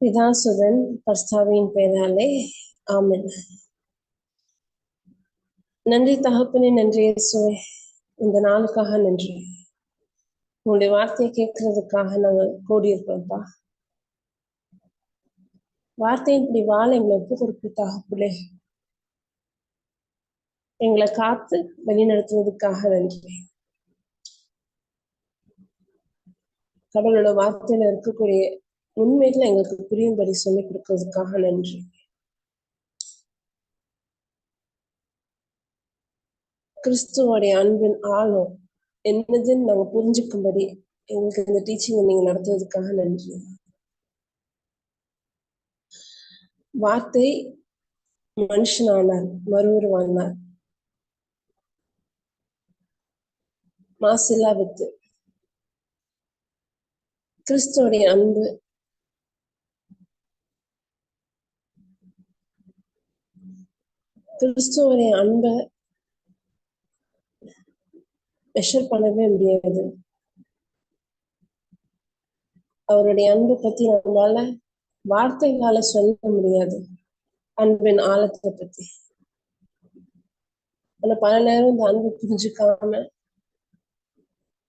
பிதாசுதன் பரிசுத்தாவியின் பெயராலே ஆமென். நன்றி தகப்பனே, நன்றி இயேசுவே, இந்த நாளுக்காக நன்றி. உங்களுடைய வார்த்தையை கேட்கறதுக்காக நாங்கள் கூடியிருக்கோம்ப்பா. வார்த்தையின் இப்படி வாழ எங்களை ஒப்பு கொடுக்க தகப்பனே, எங்களை காத்து வழி நடத்துவதற்காக நன்றி. கடவுளோட வார்த்தையில இருக்கக்கூடிய உண்மைகளை எங்களுக்கு புரியும்படி சொல்லிக் கொடுக்கறதுக்காக நன்றி. கிறிஸ்துவோடைய அன்பின் ஆழம் என்னதுன்னு நாங்க புரிஞ்சுக்கும்படி எங்களுக்கு இந்த டீச்சிங்கை நீங்க நடத்துவதற்காக நன்றி. வார்த்தை மனுஷனானார், மறுவுருவானார், மாசில்லா வித்து. கிறிஸ்துவோடைய அன்பு கிறிஸ்துவோடைய அன்பை மெஷர் பண்ணவே முடியாது. அவருடைய அன்பை பத்தி நம்மளால வார்த்தைகளால சொல்ல முடியாது, அன்பின் ஆழத்தை பத்தி. ஆனா பல நேரம் இந்த அன்பு புரிஞ்சுக்காம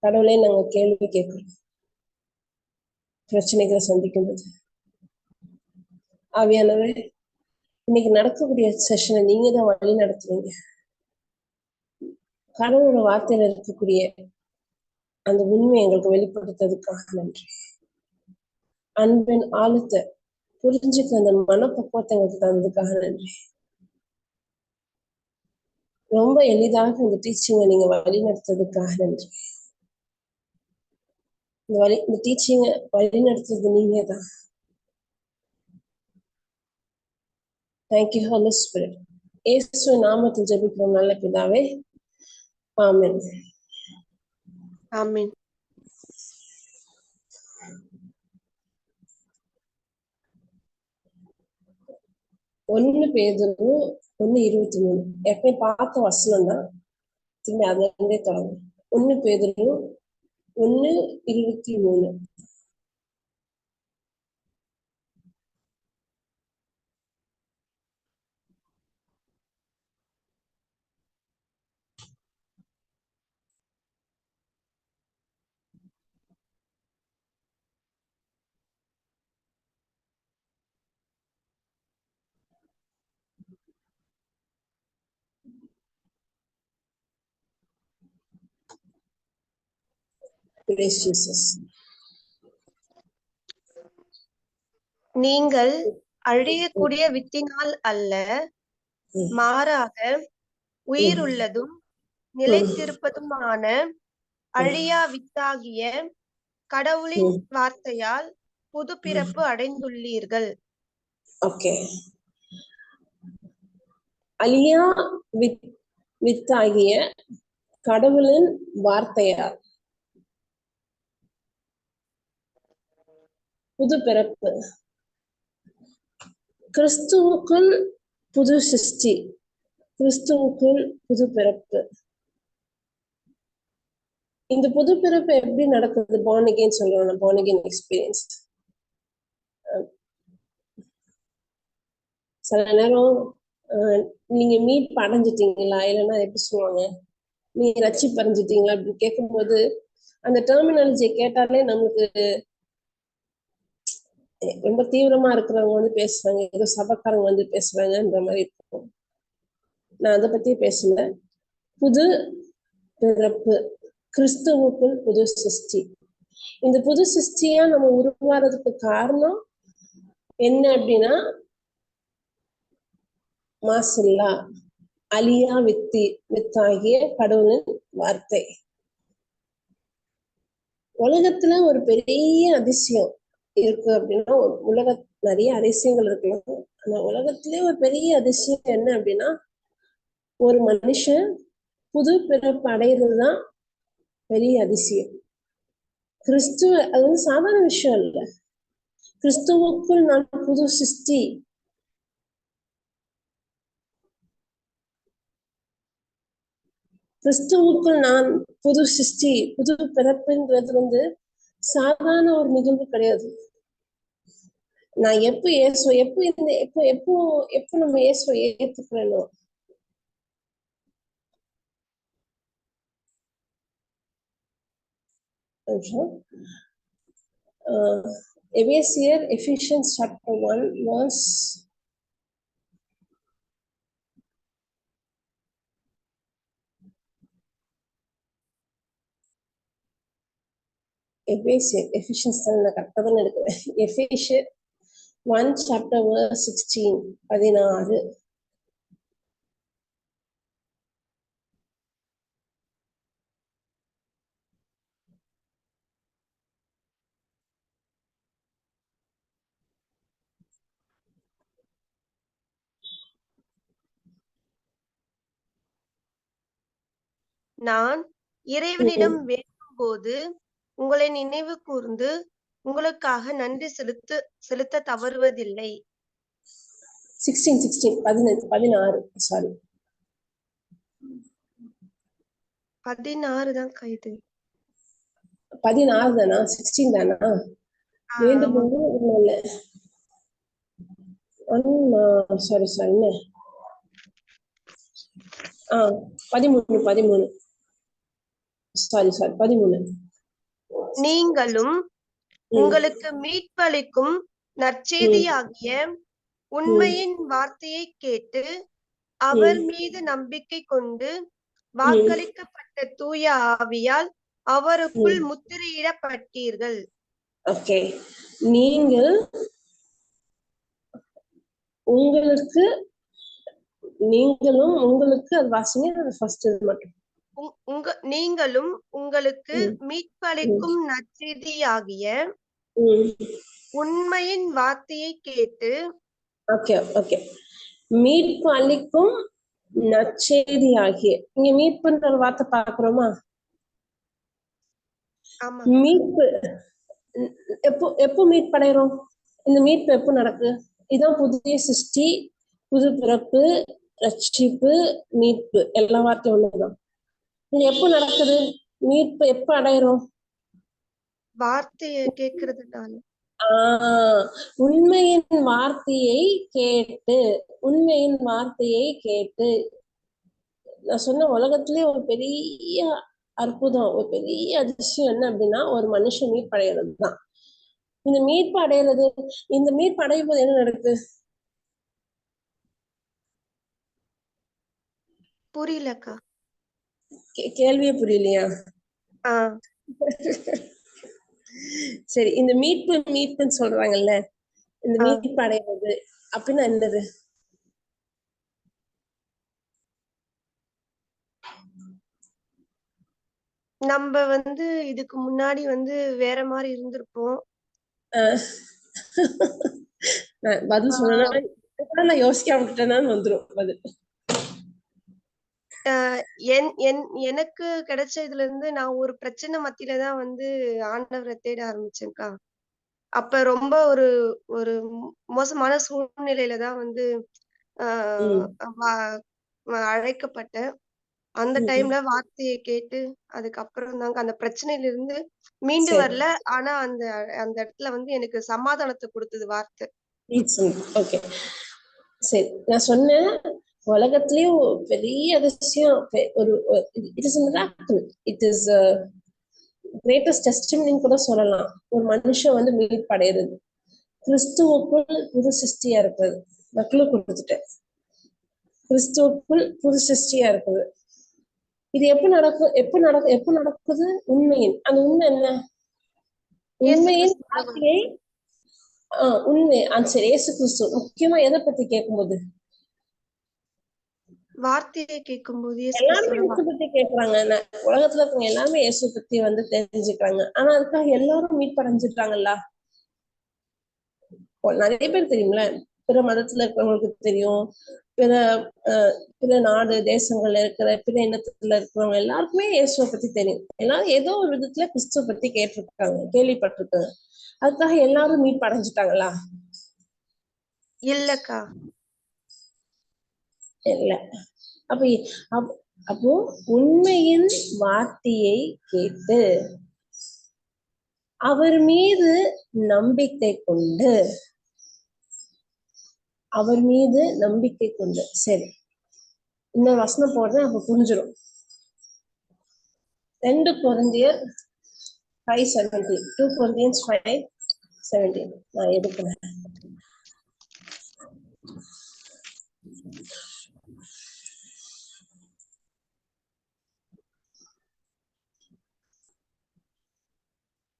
கடவுளே நாங்க கேள்வி கேட்கிறோம், பிரச்சனைகளை சந்திக்கும்போது. ஆவியானவே, இன்னைக்கு நடக்கக்கூடிய செஷனை நீங்க தான் வழி நடத்துவீங்க. கடவுளோட வார்த்தையில இருக்கக்கூடிய அந்த உண்மையை எங்களுக்கு வெளிப்படுத்துறதுக்காக நன்றி. அன்பின் ஆழத்தை புரிஞ்சுக்க அந்த மனப்பக்குவத்தை எங்களுக்கு தந்ததுக்காக நன்றி. ரொம்ப எளிதாக இந்த டீச்சிங்கை நீங்க வழி நடத்துறதுக்காக நன்றி. இந்த டீச்சிங்கை வழி நடத்துறது நீங்க தான். Thank you holy spirit. இயேசு நாமத்தில் ஜெபிக்கிறோம் நல்ல பிதாவே, ஆமென். ஆமென். 1 பேதுரு 1:23 எப்பயும் பார்த்த வசனம் தான், திரும்பி அதுல இருந்தே தொடங்கும். 1 பேதுரு 1:23. Praise Jesus. நீங்கள் அழியக்கூடிய வித்தினால் அல்ல, மாறாக உயிருள்ளதும் நிலைத்திருப்பதுமான அழியா வித்தாகிய கடவுளின் வார்த்தையால் புது பிறப்பு அடைந்துள்ளீர்கள். ஓகே, அழியா வித்தாகிய கடவுளின் வார்த்தையால் புது பிறப்பு. கிறிஸ்துவுக்குள் புது சிருஷ்டி, கிறிஸ்துவுக்குள் புது பிறப்பு. இந்த புது பிறப்பு எப்படி நடக்குது? born again சொல்லுவாங்க, born again எக்ஸ்பீரியன்ஸ். சில நேரம் நீங்க மீட் அடைஞ்சிட்டீங்களா, இல்லைன்னா எப்படி சொல்லுவாங்க, நீங்க ரட்சிப்பு அடைஞ்சிட்டீங்களா அப்படின்னு கேட்கும்போது அந்த டெர்மினாலஜியை கேட்டாலே நமக்கு ரொம்ப தீவிரமா இருக்கிறவங்க வந்து பேசுறாங்க, ஏதோ சபக்காரங்க வந்து பேசுறாங்கன்ற மாதிரி இருக்கும். நான் அதை பத்தி பேசல. புது பிறப்பு, கிறிஸ்துவுக்குள் புது சிருஷ்டி. இந்த புது சிருஷ்டியா நம்ம உருவாறதுக்கு காரணம் என்ன அப்படின்னா, மாசில்லா அழியா வித்தாகிய கடவுளின் வார்த்தை. உலகத்துல ஒரு பெரிய அதிசயம் இருக்கு அப்படின்னா, உலக நிறைய அதிசயங்கள் இருக்கலாம். ஆனா உலகத்திலே ஒரு பெரிய அதிசயம் என்ன அப்படின்னா, ஒரு மனுஷன் புது பிறப்பு அடைகிறதுதான் பெரிய அதிசயம். அது வந்து சாதாரண விஷயம் இல்ல. கிறிஸ்துவுக்குள் நான் புது சிருஷ்டி. கிறிஸ்துவுக்குள் நான் புது சிருஷ்டி, புது பிறப்புன்றது வந்து சாதாரண ஒரு நிகழ்வு கிடையாது. நான் எப்போ நம்ம இயேசுவை ஏத்துக்கிறேனோ Ephesians chapter 1 verse Ephesians கரெக்டா தான் எடுக்கிறேன். Ephesians 1 chapter verse 16 16. நான் இறைவனிடம் வேண்டும் போது உங்களை நினைவு கூர்ந்து உங்களுக்காக நன்றி செலுத்த தவறுவதில்லை. 16 சாரி 16 தான் கைது. 16 தானா 16 தானா? வேண்டும் போது சாரி 13 சாரி 13. நீங்களும் உங்களுக்கு மீட்பளிக்கும் நற்செய்தியாகிய உண்மையின் வார்த்தையை கேட்டு அவர் மீது நம்பிக்கை கொண்டு வாக்களிக்கப்பட்ட தூய ஆவியால் அவருக்குள் முத்திரையிடப்பட்டீர்கள். ஓகே, நீங்கள் உங்களுக்கு அது வாசிங்க ஃபர்ஸ்ட் மட்டும். நீங்களும் உங்களுக்கு மீட்பளிக்கும் நற்செய்தியாகிய உண்மையின் வார்த்தையை கேட்டு ஓகே மீட்பு அளிக்கும் நற்செய்தியாகிய, இங்க மீட்புன்ற வார்த்தை பாக்குறோமா? மீட்பு எப்போ மீட்படைகிறோம்? இந்த மீட்பு எப்போ நடக்குது? இதான் புதிய சிருஷ்டி, புது பிறப்பு, ரட்சிப்பு, மீட்பு எல்லா வார்த்தையும் ஒண்ணுதான். இது எப்போ நடக்குது? மீட்பு எப்போ அடைகிறோம்? வார்த்தையை கேட்கறதுனால. உண்மையின் வார்த்தையை கேட்டு நான் சொன்ன உலகத்திலே ஒரு பெரிய அற்புதம், ஒரு பெரிய அதிசயம் என்ன அப்படின்னா ஒரு மனுஷன் மீட்பு அடைகிறது தான். இந்த மீட்பு அடையும் போது என்ன நடக்குது? புரியலக்கா. கேள்வியே புரியலையா? சரி, இந்த மீட்புன்னு சொல்றாங்கல்ல, இந்த மீட்பு அடைவது அப்படின்னா என்னது? நம்ம இதுக்கு முன்னாடி வேற மாதிரி இருந்திருப்போம். பதில் சொன்னா யோசிக்காம விட்டேன்னு வந்துரும் பதில். எனக்கு கிடைச்ச இதுல இருந்து நான் ஒரு பிரச்சனை மத்தியிலதான் ஆண்டவரை தேட ஆரம்பிச்சேன்க்கா. அப்ப ரொம்ப ஒரு மோசமான சூழ்நிலையில தான் அழைக்கப்பட்டேன். அந்த டைம்ல வார்த்தையை கேட்டு அதுக்கப்புறம் தாங்க அந்த பிரச்சனையில இருந்து மீண்டு வரல. ஆனா அந்த இடத்துல எனக்கு சமாதானத்தை கொடுத்தது வார்த்தை. ஓகே, சரி, நான் சொன்னேன் உலகத்திலயும் பெரிய அதிசயம், இட் இஸ் கிரேட்டஸ்ட் டெஸ்டிமனின்னு கூட சொல்லலாம். ஒரு மனுஷன் மீட்படைகிறது, கிறிஸ்துவுக்குள் புது சிருஷ்டியா இருக்கிறது. மக்களுக்கு கொடுத்துட்டேன், கிறிஸ்துவுக்குள் புது சிருஷ்டியா இருக்குது. இது எப்ப நடக்குது? உண்மையின், அந்த உண்மை என்ன? உண்மையின் வார்த்தையை சரி, இயேசு கிறிஸ்து. முக்கியமா எதை பத்தி கேட்கும்போது? வார்த்தையை கேட்கும்போது எல்லாருமே இயேசு பத்தி கேட்கறாங்க. உலகத்துல இருக்கவங்க எல்லாருமே இயேசு பத்தி தெரிஞ்சுக்கிறாங்க. ஆனா அதுக்காக எல்லாரும் மீட்படைஞ்சிட்டாங்கல்ல? நிறைய பேர் தெரியும்ல, பிற மதத்துல இருக்கிறவங்களுக்கு தெரியும், பிற நாடு தேசங்கள்ல இருக்கிற பிற இனத்துல இருக்கிறவங்க எல்லாருக்குமே இயேசுவை பத்தி தெரியும். எல்லாரும் ஏதோ ஒரு விதத்துல கிறிஸ்துவ பத்தி கேள்விப்பட்டிருக்காங்க. அதுக்காக எல்லாரும் மீட்படைஞ்சிட்டாங்களா? இல்லக்கா, இல்ல. அப்போ உண்மையின் வார்த்தையை கேட்டு அவர் மீது நம்பிக்கை கொண்டு அவர் மீது நம்பிக்கை கொண்டு. சரி, இந்த வசனம் போடுறேன், அப்ப புரிஞ்சிடும். 2 கொரிந்தியர் 5:17, 2 Corinthians 5:17 நான் எடுக்கிறேன்.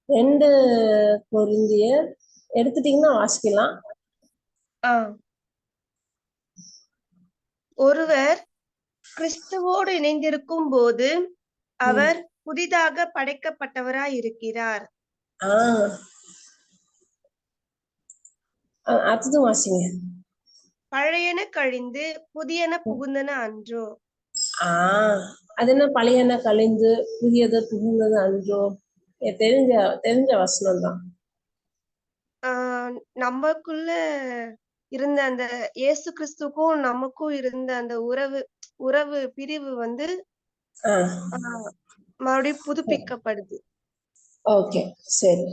ரெண்டு கொரிந்தியர் எடுத்துட்டீங்கன்னா வாசிக்கலாம். ஒருவர் கிறிஸ்துவோடு இணைந்திருக்கும் போது அவர் புதிதாக படைக்கப்பட்டவராய் இருக்கிறார். அடுத்தது வாசிங்க. பழையன கழிந்து புதியன புகுந்தன அன்றோ. அது என்ன பழையன கழிந்து புதியது புகுந்தது அன்றோ? தெரிஞ்ச வசனம் தான். நமக்குள்ள இருந்த அந்த இயேசு கிறிஸ்துக்கும் நமக்கும் இருந்த அந்த உறவு பிரிவு வந்து மறுபடியும் புதுப்பிக்கப்படுது. ஓகே, சரி.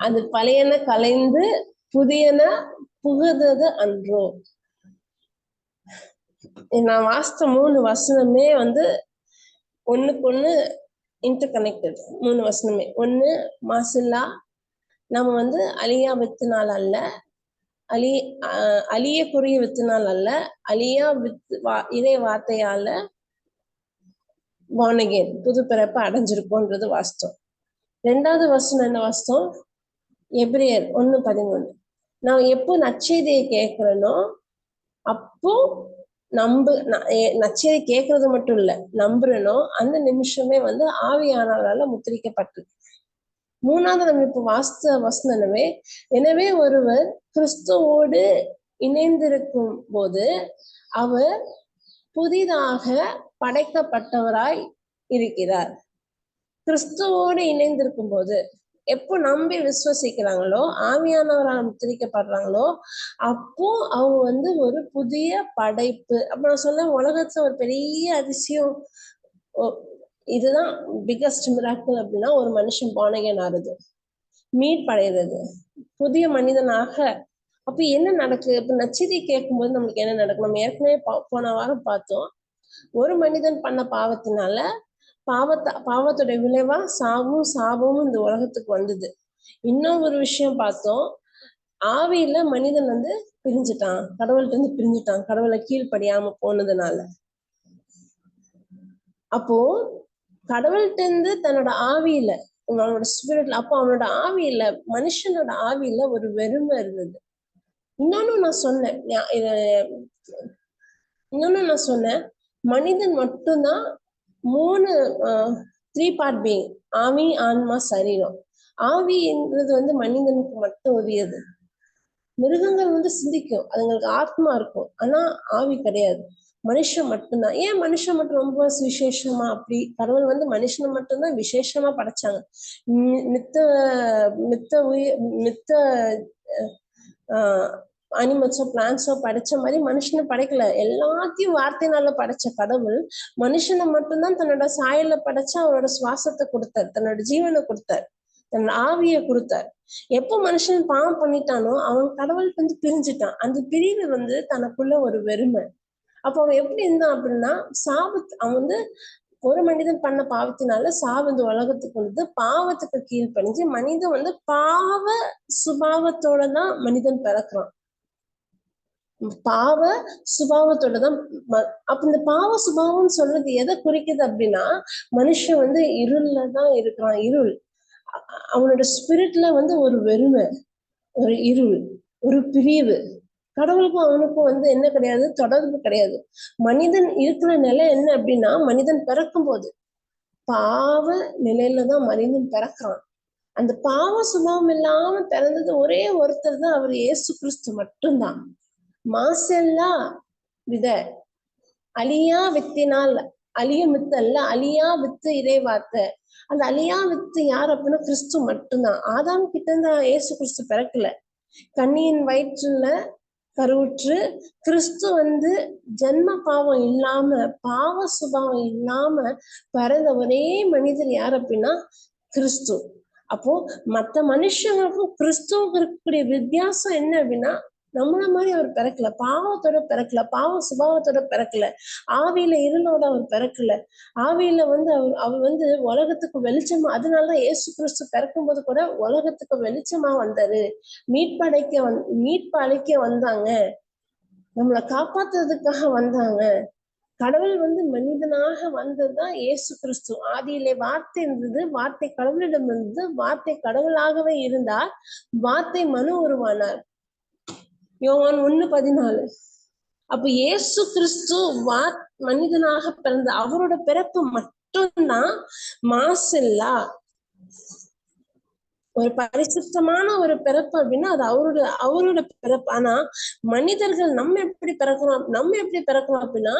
அது பழையன கலைந்து புதியன புகுந்தது அன்றோ. நான் வாசித்த 3 வசனமே வந்து ஒண்ணுக்கு ஒண்ணு இன்டர் கனெக்டட். 3 வசனமே. ஒண்ணு, மாசில்லா நம்ம வந்து அழியா வித்தினால் அல்ல, அழியக்குரிய வித்தினால் அல்ல, அழியா இறை வார்த்தையால born again புது பிறப்பு அடைஞ்சிருக்கோன்றது வாஸ்தவம். 2வது வசனம் என்ன வாஸ்தவம்? எபிரேயர் 1:13. நான் எப்போ நற்செய்தியை கேட்கிறேனோ அப்போ நற்செய்தி கேட்கறது மட்டும் இல்ல, நம்புறனோ அந்த நிமிஷமே வந்து ஆவியானவரால முத்திரிக்கப்பட்டு. 3வது நம்ம இப்ப வாஸ்த வசனமே, எனவே ஒருவர் கிறிஸ்துவோடு இணைந்திருக்கும் போது அவர் புதிதாக படைக்கப்பட்டவராய் இருக்கிறார். கிறிஸ்துவோடு இணைந்திருக்கும் போது, எப்போ நம்பி விசுவசிக்கிறாங்களோ, ஆவியானவரால் முத்திரிக்கப்படுறாங்களோ, அப்போ அவங்க வந்து ஒரு புதிய படைப்பு. அப்ப நான் சொல்ல, உலகத்துல ஒரு பெரிய அதிசயம், இதுதான் பிகஸ்ட் மிராக்கிள் அப்படின்னா, ஒரு மனுஷன் born again ஆகுது, மீட் படைகிறது, புதிய மனிதனாக. அப்ப என்ன நடக்குது? இப்ப நச்செய்தி கேட்கும்போது நம்மளுக்கு என்ன நடக்கும்? நம்ம ஏற்கனவே போன வாரம் பார்த்தோம். ஒரு மனிதன் பண்ண பாவத்தினால பாவத்துடைய விளைவா சாபமும் இந்த உலகத்துக்கு வந்தது. இன்னும் ஒரு விஷயம் பார்த்தோம், ஆவியில மனிதன் வந்து பிரிஞ்சுட்டான், கடவுள்கிட்ட இருந்து பிரிஞ்சுட்டான், கடவுளை கீழ்ப்படியாம போனதுனால. அப்போ கடவுள்கிட்ட இருந்து தன்னோட ஆவியில, அவனோட ஸ்பிரிட்ல, அப்போ அவனோட ஆவியில, மனுஷனோட ஆவியில ஒரு வெறுமை இருந்தது. இன்னொன்னு நான் சொன்னேன், மனிதன் மட்டும்தான் 3 பார்ட் பீயிங், ஆவி, ஆன்மா, சரீரம். ஆவின்றது வந்து மனிதனுக்கு மட்டும் உரியது. மிருகங்கள் வந்து சிந்திக்கும், அதுங்களுக்கு ஆத்மா இருக்கும், ஆனா ஆவி கிடையாது. மனுஷன் மட்டும்தான். ஏன் மனுஷன் மட்டும் ரொம்ப விசேஷமா? அப்படி கடவுள் வந்து மனுஷனை மட்டும்தான் விசேஷமா படைச்சாங்க. மித்த அனிமல்ஸோ பிளான்ஸோ படைச்ச மாதிரி மனுஷனை படைக்கல. எல்லாத்தையும் வார்த்தையினால படைச்ச கடவுள் மனுஷனை மட்டும்தான் தன்னோட சாயல படைச்சு அவனோட சுவாசத்தை கொடுத்தார், தன்னோட ஜீவனை கொடுத்தார், தன்னோட ஆவியை கொடுத்தார். எப்போ மனுஷன் பாவம் பண்ணிட்டானோ அவன் கடவுளுக்கு வந்து பிரிஞ்சுட்டான். அந்த பிரிவு வந்து தனக்குள்ள ஒரு வெறுமை. அப்போ அவன் எப்படி இருந்தான் அப்படின்னா, அவன் வந்து ஒரு மனிதன் பண்ண பாவத்தினால சாவு இந்த உலகத்துக்கு வந்து பாவத்துக்கு கீழ்ப்பணிஞ்சு மனிதன் வந்து பாவ சுபாவத்தோட தான் மனிதன் பிறக்கிறான். பாவ சுபாவத்தோட தான். அப்ப இந்த பாவ சுபாவம்னு சொல்றது எதை குறிக்குது அப்படின்னா, மனுஷன் வந்து இருள்ல தான் இருக்கிறான். இருள், அவனோட ஸ்பிரிட்ல வந்து ஒரு வெறுமை, ஒரு இருள், ஒரு பிரிவு. கடவுளுக்கும் அவனுக்கும் வந்து என்ன கிடையாது? தொடர்பு கிடையாது. மனிதன் இருக்கிற நிலை என்ன அப்படின்னா, மனிதன் பிறக்கும் போது பாவ நிலையில தான் மனிதன் பிறக்கிறான். அந்த பாவ சுபாவம் இல்லாம பிறந்தது ஒரே ஒருத்தர் தான், அவர் இயேசு கிறிஸ்து மட்டும்தான். மாசெல்லா வித, அழியா வித்தினால், அழியும் வித்து அல்ல, அழியா வித்து இறை வார்த்தை. அந்த அழியா வித்து யார் அப்படின்னா கிறிஸ்து மட்டும்தான். ஆதாம் கிட்ட இருந்து இயேசு கிறிஸ்து பிறக்கல. கன்னியின் வயிற்றுல கருவுற்று கிறிஸ்து வந்து ஜென்ம பாவம் இல்லாம, பாவ சுபாவம் இல்லாம பிறந்த ஒரே மனிதர் யார் அப்படின்னா கிறிஸ்து. அப்போ மத்த மனுஷங்களுக்கும் கிறிஸ்துவுக்கு இருக்கக்கூடிய வித்தியாசம் என்ன அப்படின்னா, நம்மள மாதிரி அவர் பிறக்கல, பாவத்தோட பிறக்கல, பாவ சுபாவத்தோட பிறக்கல, ஆவியில இருளோட அவர் பிறக்கல. ஆவியில வந்து அவர் வந்து உலகத்துக்கு வெளிச்சமா, அதனாலதான் இயேசு கிறிஸ்து பிறக்கும் போது கூட உலகத்துக்கு வெளிச்சமா வந்தாரு. மீட்பு அழைக்க வந்தாங்க, நம்மளை காப்பாத்துறதுக்காக வந்தாங்க. கடவுள் வந்து மனிதனாக வந்ததுதான் இயேசு கிறிஸ்து. ஆதியிலே வார்த்தை இருந்தது, வார்த்தை கடவுளிடம் இருந்தது, வார்த்தை கடவுளாகவே இருந்தார், வார்த்தை மனு உருவானார். யோவான் 1:14. அப்ப இயேசு கிறிஸ்து மனிதனாக பிறந்த அவரோட பிறப்பு மட்டும்தான் மாசில்லா ஒரு பரிசுத்தமான ஒரு பிறப்பு அப்படின்னா அது அவரோட பிறப்பு. ஆனா மனிதர்கள் நம்ம எப்படி பிறக்கிறோம் அப்படின்னா,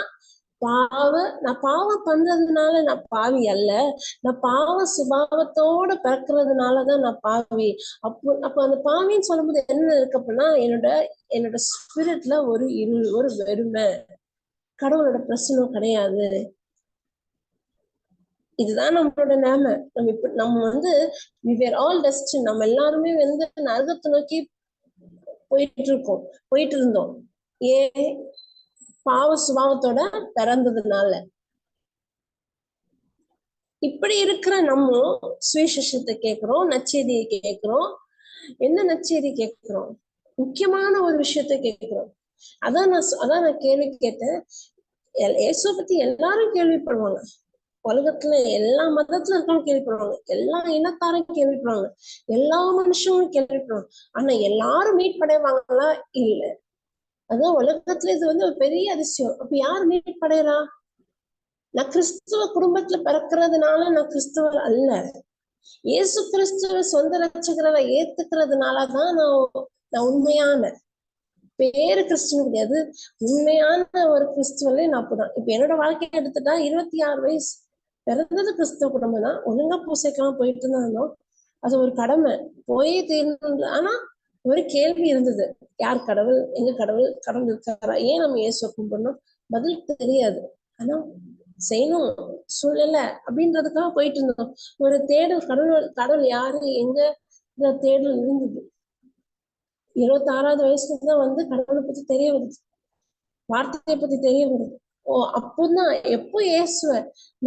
நான் பாவம் பண்றதுனால நான் பாவி அல்ல, நான் பாவ சுபாவத்தோட பிறக்கிறதுனாலதான் நான் பாவி. அப்ப அந்த பாவின்னு சொல்லும்போது என்ன இருக்கு அப்படின்னா, என்னோட ஸ்பிரிட்ல ஒரு இருள், ஒரு வெறுமை, கடவுளோட பிரசனம் கிடையாது. இதுதான் நம்மளோட நிலைமை. நம்ம வந்து we were all destined. நம்ம எல்லாருமே வந்து நரகத்தை நோக்கி போயிட்டு இருந்தோம். ஏன்? பாவ சுபாவத்தோட பிறந்ததுனால. இப்படி இருக்கிற நம்ம சுவிசேஷத்தை கேட்கிறோம், நற்செய்தியை கேட்கிறோம். என்ன நற்செய்தி கேட்கிறோம்? முக்கியமான ஒரு விஷயத்த கேட்கிறோம். அதான் நான் கேள்வி கேட்டேன். இயேசுவை பத்தி எல்லாரும் கேள்விப்படுவாங்க, உலகத்துல எல்லா மதத்துல இருக்கவங்க கேள்விப்படுவாங்க, எல்லா இனத்தாரும் கேள்விப்படுவாங்க, எல்லா மனுஷங்களும் கேள்விப்படுவாங்க. ஆனா எல்லாரும் மீட் படைவாங்களா? இல்ல. அதான் உலகத்துல இது வந்து ஒரு பெரிய அதிசயம். அப்ப யார் மீட் படைறா? நான் கிறிஸ்துவ குடும்பத்துல பிறக்கிறதுனால நான் கிறிஸ்துவர் அல்ல. இயேசு கிறிஸ்துவ சொந்த ரட்சகரை ஏத்துக்கிறதுனாலதான் நான் உண்மையான பேரு கிறிஸ்துவ கிடையாது, உண்மையான ஒரு கிறிஸ்துவலே நான் அப்பதான். இப்ப என்னோட வாழ்க்கையை எடுத்துட்டா 26 வயசு, பிறந்தது கிறிஸ்துவ குடும்பம் தான். ஒழுங்கா பூசைக்கெல்லாம் போயிட்டு தான் இருந்தோம். அது ஒரு கடமை, போயே தீரணும். ஆனா ஒரு கேள்வி இருந்தது, யார் கடவுள்? எங்க கடவுள்? கடவுள் இருக்காரா? ஏன் நம்ம இயேசுவை கும்பிடணும்? பதில் தெரியாது. ஆனா செய்யணும் சூழ்நிலை அப்படின்றதுக்காக போயிட்டு இருந்தோம். ஒரு தேடல், கடவுள் யாரு எங்க தேடல் இருந்தது. 26வது வயசுலதான் வந்து கடவுளை பத்தி தெரிய வருது, வார்த்தையை பத்தி தெரிய வருது. அப்போதான் எப்போ இயேசுவ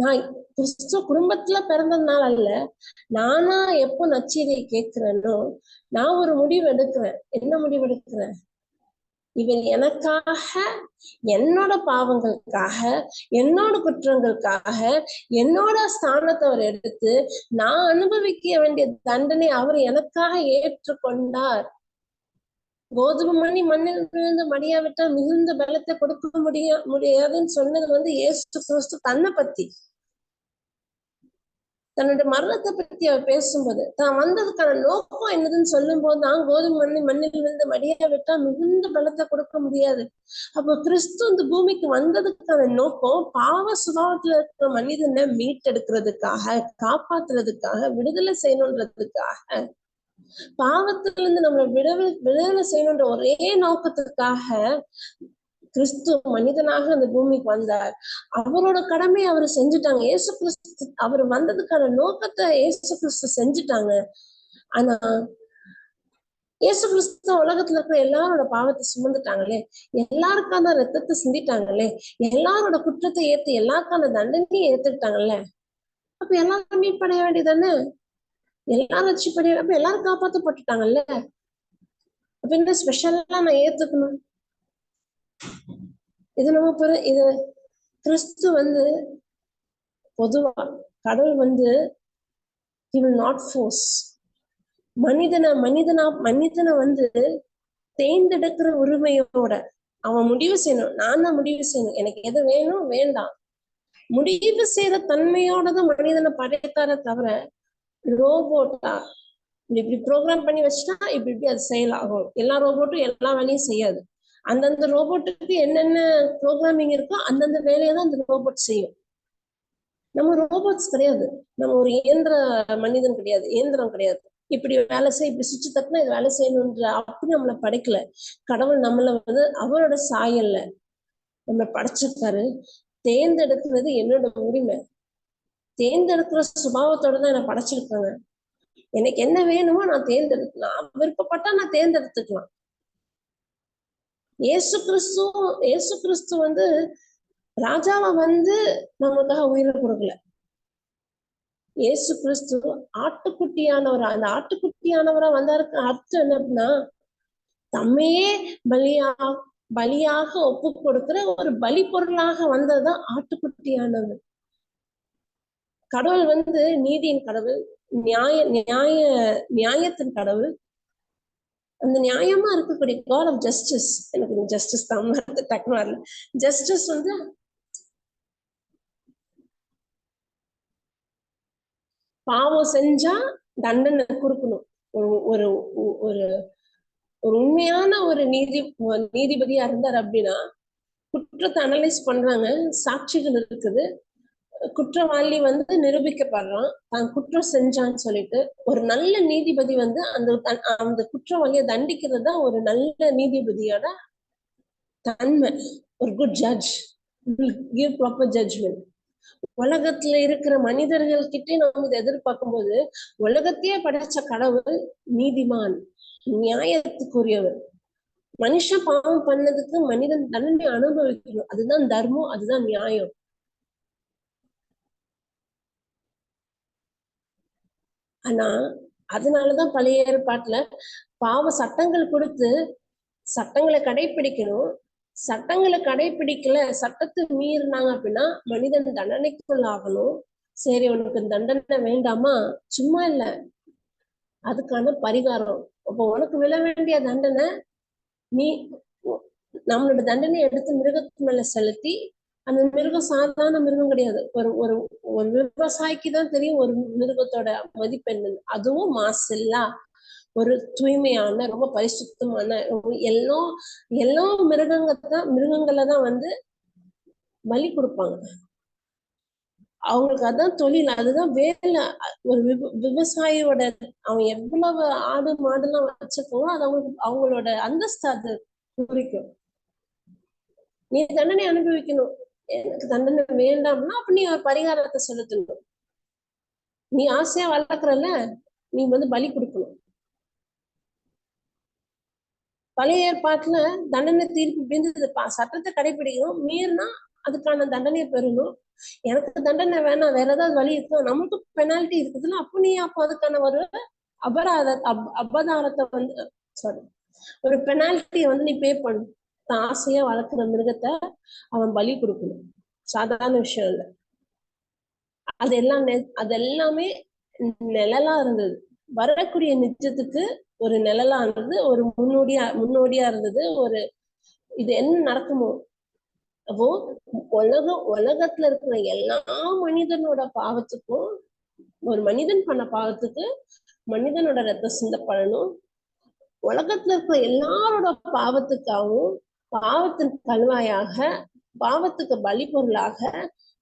நான் கிறிஸ்துவ குடும்பத்துல பிறந்ததுனால அல்ல, நானா எப்போ நற்செய்தியை கேட்கிறேனோ நான் ஒரு முடிவு எடுக்கிறேன். என்ன முடிவு எடுக்கிறேன்? இவன் எனக்காக, என்னோட பாவங்களுக்காக, என்னோட குற்றங்களுக்காக, என்னோட ஸ்தானத்தை அவர் எடுத்து நான் அனுபவிக்க வேண்டிய தண்டனை அவர் எனக்காக ஏற்றுக்கொண்டார். கோதுமை மணி மண்ணில் விழுந்து மடியாவிட்டால் மிகுந்த பலத்தை கொடுக்க முடியாதுன்னு சொன்னது வந்து இயேசு கிறிஸ்து தன்னை பத்தி, தன்னுடைய மரணத்தை பத்தி அவர் பேசும்போது, தான் வந்ததுக்கான நோக்கம் என்னதுன்னு சொல்லும் போது தான், கோதுமை மண்ணில் விழுந்து மடியாவிட்டா மிகுந்த பலத்தை கொடுக்க முடியாது. அப்போ கிறிஸ்து இந்த பூமிக்கு வந்ததுக்கான நோக்கம் பாவ சுபாவத்துல இருக்கிற மனிதனை மீட்டெடுக்கிறதுக்காக, காப்பாத்துறதுக்காக, விடுதலை செய்யணுன்றதுக்காக, பாவத்துல இருந்து நம்மளை விடுதலை செய்யணுன்ற ஒரே நோக்கத்துக்காக கிறிஸ்து மனிதனாக அந்த பூமிக்கு வந்தார். அவரோட கடமையை அவர் செஞ்சுட்டாங்க. இயேசு கிறிஸ்து அவர் வந்ததுக்கான நோக்கத்தை இயேசு கிறிஸ்து செஞ்சுட்டாங்க. ஆனா இயேசு கிறிஸ்து உலகத்துல இருக்கிற எல்லாரோட பாவத்தை சுமந்துட்டாங்களே, எல்லாருக்கான ரத்தத்தை சிந்திட்டாங்களே, எல்லாரோட குற்றத்தை ஏத்து எல்லாருக்கான தண்டனையும் ஏத்துக்கிட்டாங்கல்ல. அப்ப எல்லாரும் மீட் பண்ண வேண்டியதானே? எல்லாரும் ரட்சிப்படைய, அப்ப எல்லாரும் காப்பாற்றப்பட்டுட்டாங்கல்ல. அப்ப என்ன ஸ்பெஷலா நான் ஏத்துக்கணும்? இது இது கிறிஸ்து வந்து பொதுவா கடவுள் வந்து he will not force மனிதனை வந்து தேர்ந்தெடுக்கிற உரிமையோட அவன் முடிவு செய்யணும். நான் தான் முடிவு செய்யணும், எனக்கு எது வேணும் வேண்டாம். முடிவு செய்யற தன்மையோட தான் மனிதனை படைத்தார தவிர ரோபோட்டா இப்படி ப்ரோக்ராம் பண்ணி வச்சுட்டா இப்படி அது செயலாகும். எல்லா ரோபோட்டும் எல்லா வேலையும் செய்யாது. அந்தந்த ரோபோட்டுக்கு என்னென்ன ப்ரோக்ராமிங் இருக்கோ அந்தந்த வேலையை தான் அந்த ரோபோட் செய்யும். நம்ம ரோபோட்ஸ் கிடையாது, நம்ம ஒரு மனிதன் கிடையாது, இயந்திரம் கிடையாது. இப்படி வேலை செய்ய, இப்படி சுவிட்ச் தட்டினா இது வேலை செய்யணுன்ற அப்படி நம்மளை படைக்கல. கடவுள் நம்மளை வந்து அவரோட சாயல்ல நம்மளை படைச்சிருக்காரு. தேர்ந்தெடுக்கிறது என்னோட உரிமை. தேர்ந்தெடுக்கிற சுபாவத்தோட தான் என்னை படைச்சிருக்காங்க. எனக்கு என்ன வேணுமோ நான் நான் விருப்பப்பட்டா நான் தேர்ந்தெடுத்துக்கலாம். இயேசு கிறிஸ்து வந்து ராஜாவா வந்து நமக்காக உயிரை கொடுக்கல. இயேசு கிறிஸ்து ஆட்டுக்குட்டியானவரா, அந்த ஆட்டுக்குட்டியானவரா வந்தாருக்கு அர்த்தம் என்ன அப்படின்னா, தம்மையே பலியாக ஒப்பு கொடுக்கிற ஒரு பலி பொருளாக வந்ததுதான் ஆட்டுக்குட்டியானவர். கடவுள் வந்து நீதியின் கடவுள், நியாயத்தின் கடவுள். அந்த நியாயமா இருக்கக்கூடிய காட் ஆஃப் ஜஸ்டிஸ், எனக்கு ஜஸ்டிஸ் தான் டக்குனு வரல. ஜஸ்டிஸ் வந்து பாவம் செஞ்சா தண்டனை கொடுக்கணும். ஒரு ஒரு ஒரு உண்மையான ஒரு நீதிபதியா இருந்தார் அப்படின்னா, குற்றத்தை அனலைஸ் பண்றாங்க, சாட்சிகள் இருக்குது, குற்றவாளி வந்து நிரூபிக்கப்படுறான், தான் குற்றம் செஞ்சான்னு சொல்லிட்டு ஒரு நல்ல நீதிபதி வந்து அந்த குற்றவாளியை தண்டிக்கிறது தான் ஒரு நல்ல நீதிபதியோட தன்மை. ஒரு good judge give proper judgement. உலகத்துல இருக்கிற மனிதர்கள் கிட்டே நம்ம இதை எதிர்பார்க்கும் போது, உலகத்தையே படைச்ச கடவுள் நீதிமான், நியாயத்துக்குரியவர். மனுஷன் பாவம் பண்ணதுக்கு மனிதன் தண்டனை அனுபவிக்கணும். அதுதான் தர்மம், அதுதான் நியாயம். ஆனா அதனாலதான் பழைய ஏற்பாட்டுல பாவ சட்டங்கள் கொடுத்து சட்டங்களை கடைபிடிக்கணும். சட்டங்களை கடைபிடிக்கல, சட்டத்தை மீறினாங்க அப்படின்னா மனிதன் தண்டனைக்குள் ஆகணும். சரி, உனக்கு தண்டனை வேண்டாமா? சும்மா இல்ல, அதுக்கான பரிகாரம். அப்போ உனக்கு விழ வேண்டிய தண்டனை, நீ நம்மளோட தண்டனையை எடுத்து மிருகத்து மேல செலுத்தி, அந்த மிருகம் சாதாரண மிருகம் கிடையாது. ஒரு ஒரு ஒரு விவசாயிக்கு தான் தெரியும் ஒரு மிருகத்தோட மதிப்பெண். அதுவும் மாசில்லா, ஒரு தூய்மையான, ரொம்ப பரிசுத்தமான, எல்லா மிருகங்களை தான் வந்து பலி கொடுப்பாங்க. அவங்களுக்கு அதான் தொழில், அதுதான் வேலை. ஒரு விவசாயியோட அவன் எவ்வளவு ஆடு மாடுலாம் வச்சிருக்கோம், அது அவங்களோட அந்தஸ்து அது குறிக்கும். நீ தண்டனை அனுபவிக்கணும், எனக்கு தண்டனை வேண்டாம்னா அப்ப நீ ஒரு பரிகாரத்தை செலுத்தணும். நீ ஆசையா வளர்க்குறல, நீ வந்து பலி கொடுக்கணும். பழைய ஏற்பாட்டுல தண்டனை தீர்ப்பு இருந்தது, சட்டத்தை கடைபிடிக்கணும், மீறினா அதுக்கான தண்டனையை பெறணும். எனக்கு தண்டனை வேணாம், வேற ஏதாவது வழி இருக்கும், நமக்கு பெனால்டி இருக்குதுன்னா அப்ப நீ அப்போ அதுக்கான ஒரு அபதாரத்தை வந்து சாரி ஒரு பெனால்ட்டியை வந்து நீ பே பண்ணு. ஆசையா வளர்க்குற மிருகத்தை அவன் பலி கொடுக்கணும், சாதாரண விஷயம் இல்லை. அதெல்லாமே நிழலா இருந்தது. வரக்கூடிய நிஜத்துக்கு ஒரு நிழலா இருந்தது, ஒரு முன்னோடியா இருந்தது. ஒரு இது என்ன நடக்குமோ, அப்போ உலகத்துல இருக்கிற எல்லா மனிதனோட பாவத்துக்கும், ஒரு மனிதன் பண்ண பாவத்துக்கு மனிதனோட ரத்தம் சிந்தப்படணும். உலகத்துல இருக்கிற எல்லாரோட பாவத்துக்காகவும், பாவத்தின் கல்வாயாக, பாவத்துக்கு பலி பொருளாக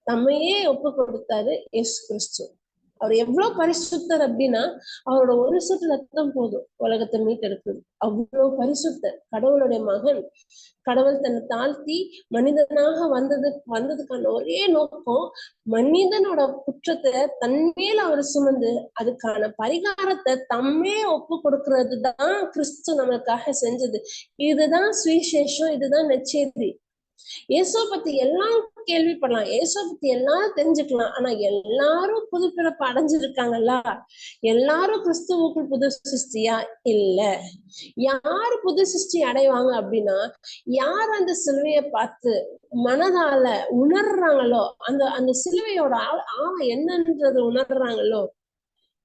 தம்மையே ஒப்பு கொடுத்தாரு இயேசு கிறிஸ்து. அவர் எவ்வளவு பரிசுத்தர் அப்படின்னா, அவரோட ஒரு சொட்டு ரத்தம் போதும் உலகத்தை மீட்டெடுக்குது. அவ்வளவு பரிசுத்தர், கடவுளுடைய மகன். கடவுள் தன்னை தாழ்த்தி மனிதனாக வந்ததுக்கான ஒரே நோக்கம், மனிதனோட குற்றத்தை தன்மேல அவர் சுமந்து அதுக்கான பரிகாரத்தை தம்மே ஒப்பு கொடுக்கறது தான் கிறிஸ்து நமக்காக செஞ்சது. இதுதான் சுவிசேஷம், இதுதான் நற்செய்தி. இயேசுவை பத்தி எல்லாம் கேள்விப்படலாம், இயேசுவை பத்தி எல்லாரும் தெரிஞ்சுக்கலாம். ஆனா எல்லாரும் புது பிறப்பு அடைஞ்சிருக்காங்கல்ல? எல்லாரும் கிறிஸ்துவுக்குள் புது சிருஷ்டியா? இல்ல. யாரு புது சிருஷ்டி அடைவாங்க அப்படின்னா, யார் அந்த சிலுவையை பார்த்து மனதால உணர்றாங்களோ, அந்த சிலுவையோட ஆழம் என்னன்றது உணர்றாங்களோ,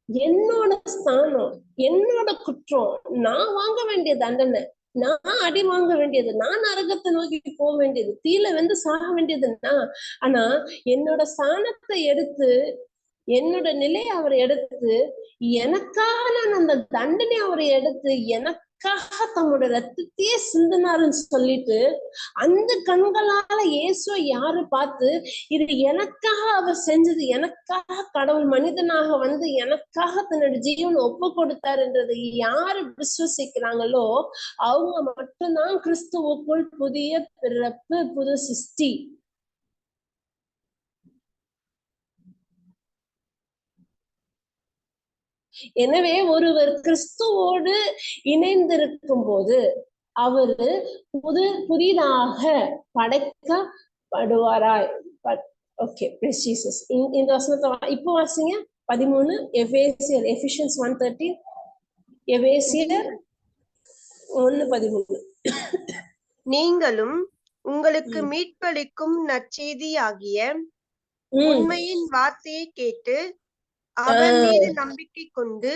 என்னோட ஸ்தானம், என்னோட குற்றம், நான் வாங்க வேண்டிய தண்டனை, நான் அடி வாங்க வேண்டியது, நான் நரகத்தை நோக்கி போக வேண்டியது, தீல வந்து சாக வேண்டியதுன்னா, ஆனா என்னோட ஸ்தானத்தை எடுத்து, என்னோட நிலையை அவர் எடுத்து, எனக்காக அந்த தண்டனை அவர் எடுத்து, எனக்காக தன்னோட ரத்தத்தையே சிந்தினாருன்னு சொல்லிட்டு, அந்த கண்களால இயேசுவை யாரு பார்த்து, இது எனக்காக அவர் செஞ்சது, எனக்காக கடவுள் மனிதனாக வந்து எனக்காக தன்னோட ஜீவனை ஒப்பு கொடுத்தாருன்றது யாரு விசுவசிக்கிறாங்களோ அவங்க மட்டும்தான் கிறிஸ்துவுக்குள் புதிய பிறப்பு, புது சிருஷ்டி. எனவே ஒருவர் கிறிஸ்துவோடு இணைந்திருக்கும் போது அவரு புதிதாக படைக்கப்படுவாராய். Okay, Jesus. இந்த வசனத்தை இப்போ வாசிங்க 13 எஃபிஷியன்ஸ் 1:13. எபேசியர் 1:13. நீங்களும் உங்களுக்கு மீட்பளிக்கும் நற்செய்தியாகிய உண்மையின் வார்த்தையை கேட்டு அவர் மீது நம்பிக்கை கொண்டு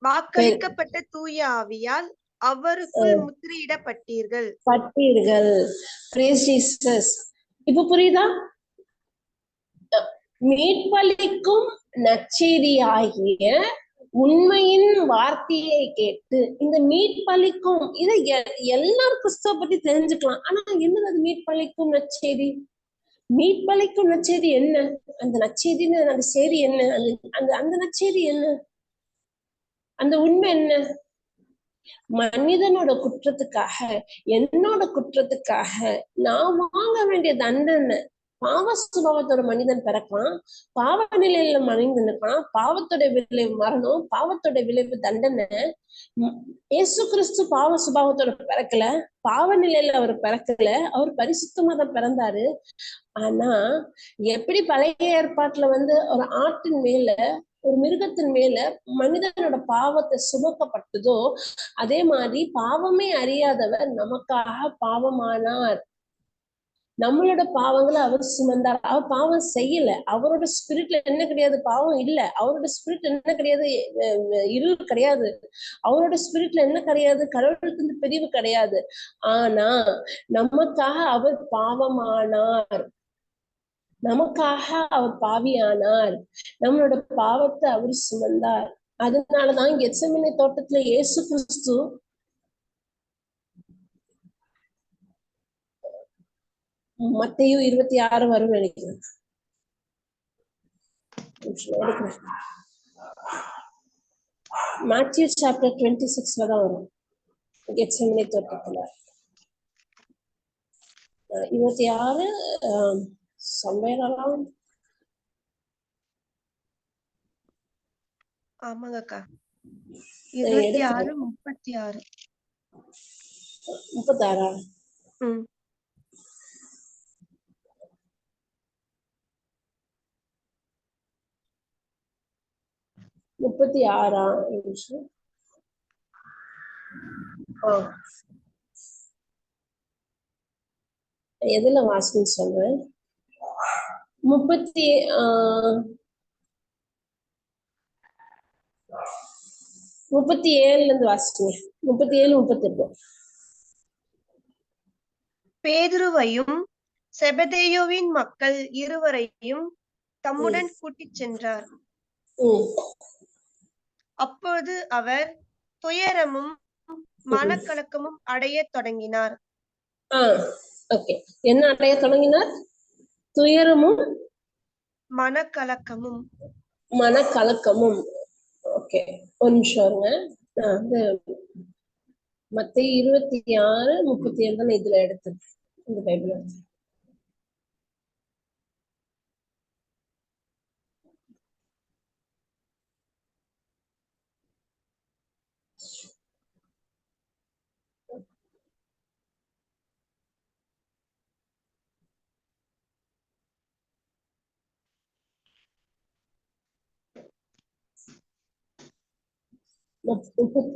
வாக்களிக்கப்பட்ட தூய ஆவியால் அவருக்குள் முத்திரையிடப்பட்டீர்கள். இப்ப புரியுதா? மீட்பளிக்கும் நற்செய்தியாகிய உண்மையின் வார்த்தையை கேட்டு, இந்த மீட்பளிக்கும் இதை எல்லாரும் கிறிஸ்துவ பத்தி தெரிஞ்சுக்கலாம். ஆனா என்னது அது மீட்பளிக்கும் நற்செய்தி? மீட்பளிக்கும் நற்செய்தி என்ன? அந்த நற்செய்தின்னு அந்த செய்தி என்ன? அந்த நற்செய்தி என்ன? அந்த உண்மை என்ன? மனிதனோட குற்றத்துக்காக, என்னோட குற்றத்துக்காக நான் வாங்க வேண்டிய தண்டனை, பாவ சுபாவத்தோட மனிதன் பிறக்கலாம், பாவ நிலையில மனிதன் இருக்கான், பாவத்தோட விளைவு மரணம், பாவத்தோட விளைவு தண்டனை. இயேசு கிறிஸ்து பாவ சுபாவத்தோட பிறக்கல, பாவ நிலையில அவர் பிறக்கல, அவர் பரிசுத்தமா தான் பிறந்தாரு. ஆனா எப்படி பழைய ஏற்பாட்டுல ஒரு ஆட்டின் மேல, ஒரு மிருகத்தின் மேல மனிதனோட பாவத்தை சுமக்கப்பட்டதோ, அதே மாதிரி பாவமே அறியாதவர் நமக்காக பாவமானார். நம்மளோட பாவங்களை அவர் சுமந்தார். அவர் பாவம் செய்யல. அவரோட ஸ்பிரிட்ல என்ன கிடையாது? பாவம் இல்ல. அவரோட ஸ்பிரிட் என்ன கிடையாது? இருள் கிடையாது. அவரோட ஸ்பிரிட்ல என்ன கிடையாது? கடவுளுக்கு பிரிவு கிடையாது. ஆனா நமக்காக அவர் பாவமானார், நமக்காக அவர் பாவியானார், நம்மளோட பாவத்தை அவர் சுமந்தார். அதனாலதான் கெத்செமனே தோட்டத்துல இயேசு கிறிஸ்து மத்தேயு 26 வரும் நினைக்கிறேன். மேத்யூ சாப்டர் 26 தான் வரும் கெத்செமனே தோட்டத்துல. 26 somewhere around. ஆமாங்கக்கா, 26 36. 36. 36 எதுல வாசின்னு சொல்றேன். 37 இருந்து வாசிங்க. 37, 38. பேதுருவையும் செபதேயுவின் மக்கள் இருவரையும் தம்முடன் கூட்டிச் சென்றார். அப்போது அவர் துயரமும் மனக்கலக்கமும் அடைய தொடங்கினார். என்ன அடைய தொடங்கினார்? துயரமும் மனக்கலக்கமும். ஓகே, ஒரு நிமிஷம். மத்தேயு 26, 37 தான் இதுல எடுத்தது, இந்த பைபிள் எடுத்து.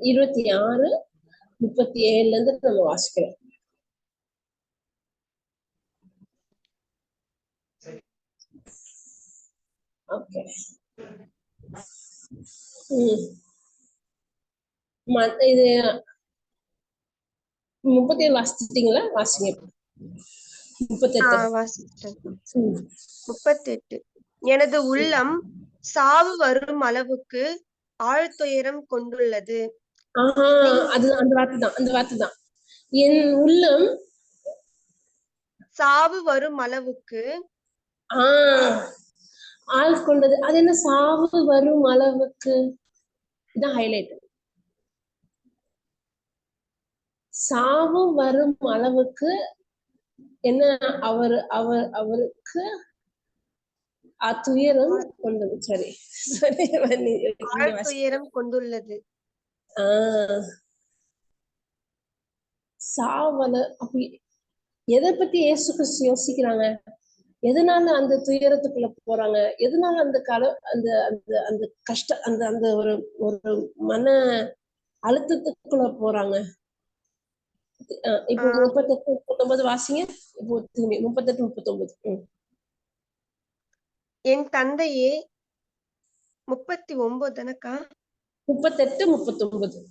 (26, 37) இருந்து நம்ம வாசிக்கிறோம். ஓகே, இது 37 வாசிச்சிட்டீங்களா? வாசிங்க. 38. எனது உள்ளம் சாவு வரும் அளவுக்கு ஆழ்துயரம் கொண்டுள்ளது. அது அந்த வார்த்தை தான். என் உள்ளம் சாவு வரும் அளவுக்கு ஆள் கொண்டது. அது என்ன சாவு வரும் அளவுக்கு? இதான் ஹைலைட். சாவு வரும் அளவுக்கு என்ன? அவருக்கு துயரம் கொண்டது. சரி சரி துயரம் கொண்டுள்ளது. சாவல அப்படி எதை பத்தி இயேசு கிறிஸ்து யோசிக்கிறாங்க? எதனால அந்த துயரத்துக்குள்ள போறாங்க? எதனால அந்த அந்த அந்த அந்த கஷ்ட அந்த அந்த ஒரு ஒரு மன அழுத்தத்துக்குள்ள போறாங்க? இப்போ 38, 39 வாசிங்க. இப்போ 38, 39. என் தந்தையே 39 தானக்கா? 38, 39.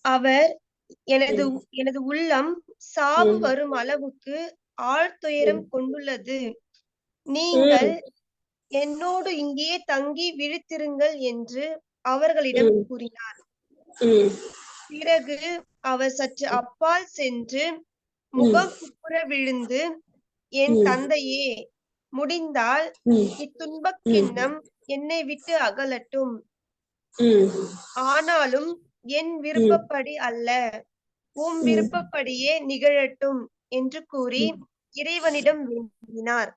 அவர் எனது உள்ளம் சாவு வரும் அளவுக்கு ஆழ்துயரம் கொண்டுள்ளது. நீங்கள் என்னோடு இங்கே தங்கி விழித்திருங்கள் என்று அவர்களிடம் கூறினார். பிறகு அவர் சற்று அப்பால் சென்று முகம் குப்புற விழுந்து, என் தந்தையே, முடிந்தால் இத்துன்பக் கிண்ணம் என்னை விட்டு அகலட்டும். ஆனாலும் என் விருப்பப்படி அல்ல, உம் விருப்பப்படியே நிகழட்டும் என்று கூறி இறைவனிடம் வேண்டினார்.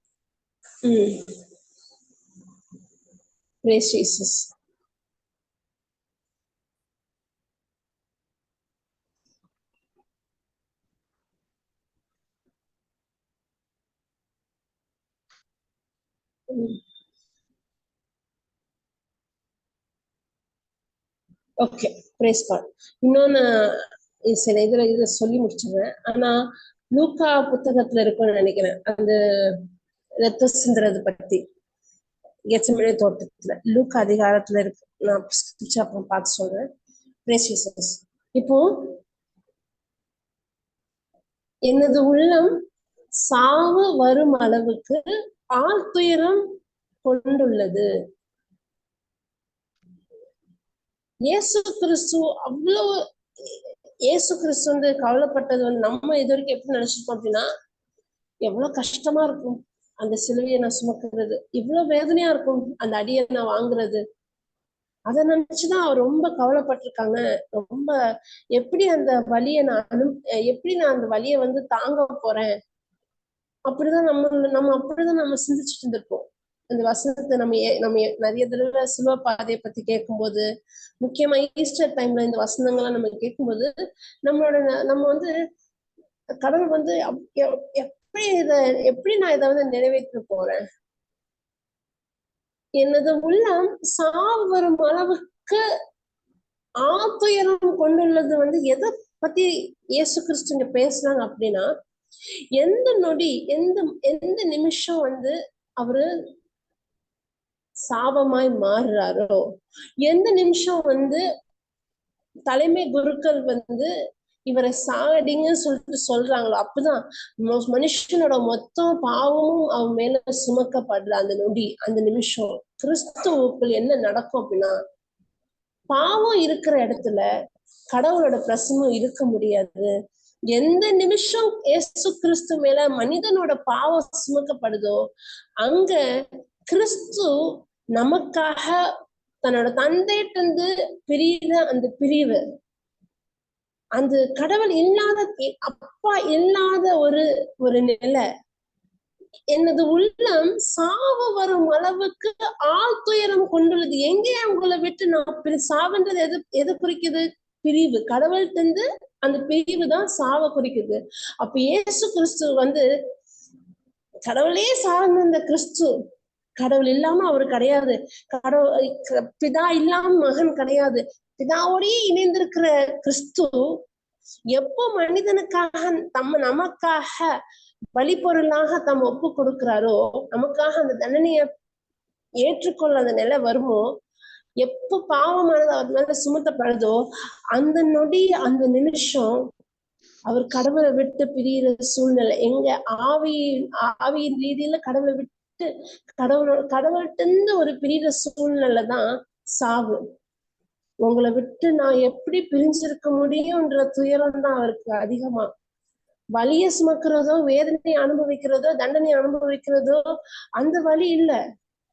Okay, praise God. இன்னொன்னு சில இதுல சொல்லி முடிச்சிடுறேன். ஆனா லூக்கா புத்தகத்துல இருக்கும்னு நினைக்கிறேன், அந்த ரத்த சிந்துறது பத்தி. கெத்செமனே தோட்டத்துல லூக்கா அதிகாரத்துல இருக்கு. நான் அப்புறம் பார்த்து சொல்றேன். பிரேசியஸ். இப்போ எனது உள்ளம் சாவு வரும் அளவுக்கு ஆழ்துயரம் கொண்டுள்ளது. இயேசு கிறிஸ்து அவ்வளவு இயேசு கிறிஸ்து வந்து கவலைப்பட்டது வந்து நம்ம இது வரைக்கும் எப்படி நினைச்சிருக்கோம் அப்படின்னா, எவ்வளவு கஷ்டமா இருக்கும் அந்த சிலுவையை நான் சுமக்கிறது, இவ்வளவு வேதனையா இருக்கும் அந்த அடியை நான் வாங்குறது. அதை நினைச்சுதான் அவர் ரொம்ப கவலைப்பட்டிருக்காங்க. ரொம்ப எப்படி அந்த வலியை எப்படி நான் அந்த வலியை வந்து தாங்க போறேன், அப்படிதான் நம்ம அப்படிதான் நம்ம சிந்திச்சுட்டு இருந்திருப்போம். இந்த வசனத்தை நம்ம நிறைய தடவை சிலுவை பாதையை பத்தி கேட்கும்போது, முக்கியமா ஈஸ்டர் டைம்ல இந்த வசனங்கள்லாம் நம்ம கேட்கும்போது நம்ம வந்து கடவுள் வந்து எப்படி நான் இதை வந்து நிறைவேற்ற போறேன், எனது உள்ளம் சாவு வரும் அளவுக்கு ஆத்துயரம் கொண்டுள்ளது வந்து எதை பத்தி இயேசு கிறிஸ்து பேசுறாங்க அப்படின்னா, எந்த நொடி எந்த நிமிஷம் வந்து அவரு சாபமாய் மாறுறாரோ, எந்த நிமிஷம் வந்து தலைமை குருக்கள் வந்து இவரை சாகடிங்கன்னு சொல்லிட்டு சொல்றாங்களோ, அப்பதான் மனுஷனோட மொத்த பாவமும் அவன் மேல சுமக்கப்படுற அந்த நொடி, அந்த நிமிஷம் கிறிஸ்துவுக்குள் என்ன நடக்கும் அப்படின்னா, பாவம் இருக்கிற இடத்துல கடவுளோட பிரசன்னம் இருக்க முடியாது. எந்த நிமிஷம் இயேசு கிறிஸ்து மேல மனிதனோட பாவம் சுமக்கப்படுதோ, அங்க கிறிஸ்து நமக்காக தன்னோட தந்தையிட்டு பிரியிற அந்த பிரிவு, அந்த கடவுள் இல்லாத அப்பா இல்லாத ஒரு நிலை, எனது உள்ளம் சாவு வரும் அளவுக்கு ஆழ்துயரம் கொண்டுள்ளது. எங்கே உங்களை விட்டு நான் சாவுன்றது எது குறிக்குது? பிரிவு. கடவுள்கிட்ட அந்த பிரிவு தான் சாவ குறிக்குது. அப்ப இயேசு கிறிஸ்து வந்து கடவுளே சார்ந்த அந்த கிறிஸ்து, கடவுள் இல்லாம அவரு கிடையாது, கடவுள் பிதா இல்லாம மகன் கிடையாது, பிதாவோடயே இணைந்திருக்கிற கிறிஸ்து எப்போ மனிதனுக்காக நமக்காக பலிப்பொருளாக தம் ஒப்பு கொடுக்கிறாரோ, நமக்காக அந்த தண்டனையை ஏற்றுக்கொள்ள அந்த நிலை வருமோ, எப்ப பாவமானது அவர் மேல சுமத்தப்படுதோ, அந்த நொடி அந்த நிமிஷம் அவர் கடவுளை விட்டு பிரியிற சூழ்நிலை. எங்க ஆவியின் ரீதியில கடவுளை விட்டு கடவுள்கிட்ட ஒரு பிரியிற சூழ்நிலை தான் சாவு. உங்களை விட்டு நான் எப்படி பிரிஞ்சிருக்க முடியும்ன்ற துயரம் தான் அவருக்கு அதிகமா. வலிய சுமக்கிறதோ, வேதனை அனுபவிக்கிறதோ, தண்டனை அனுபவிக்கிறதோ அந்த வலி இல்ல,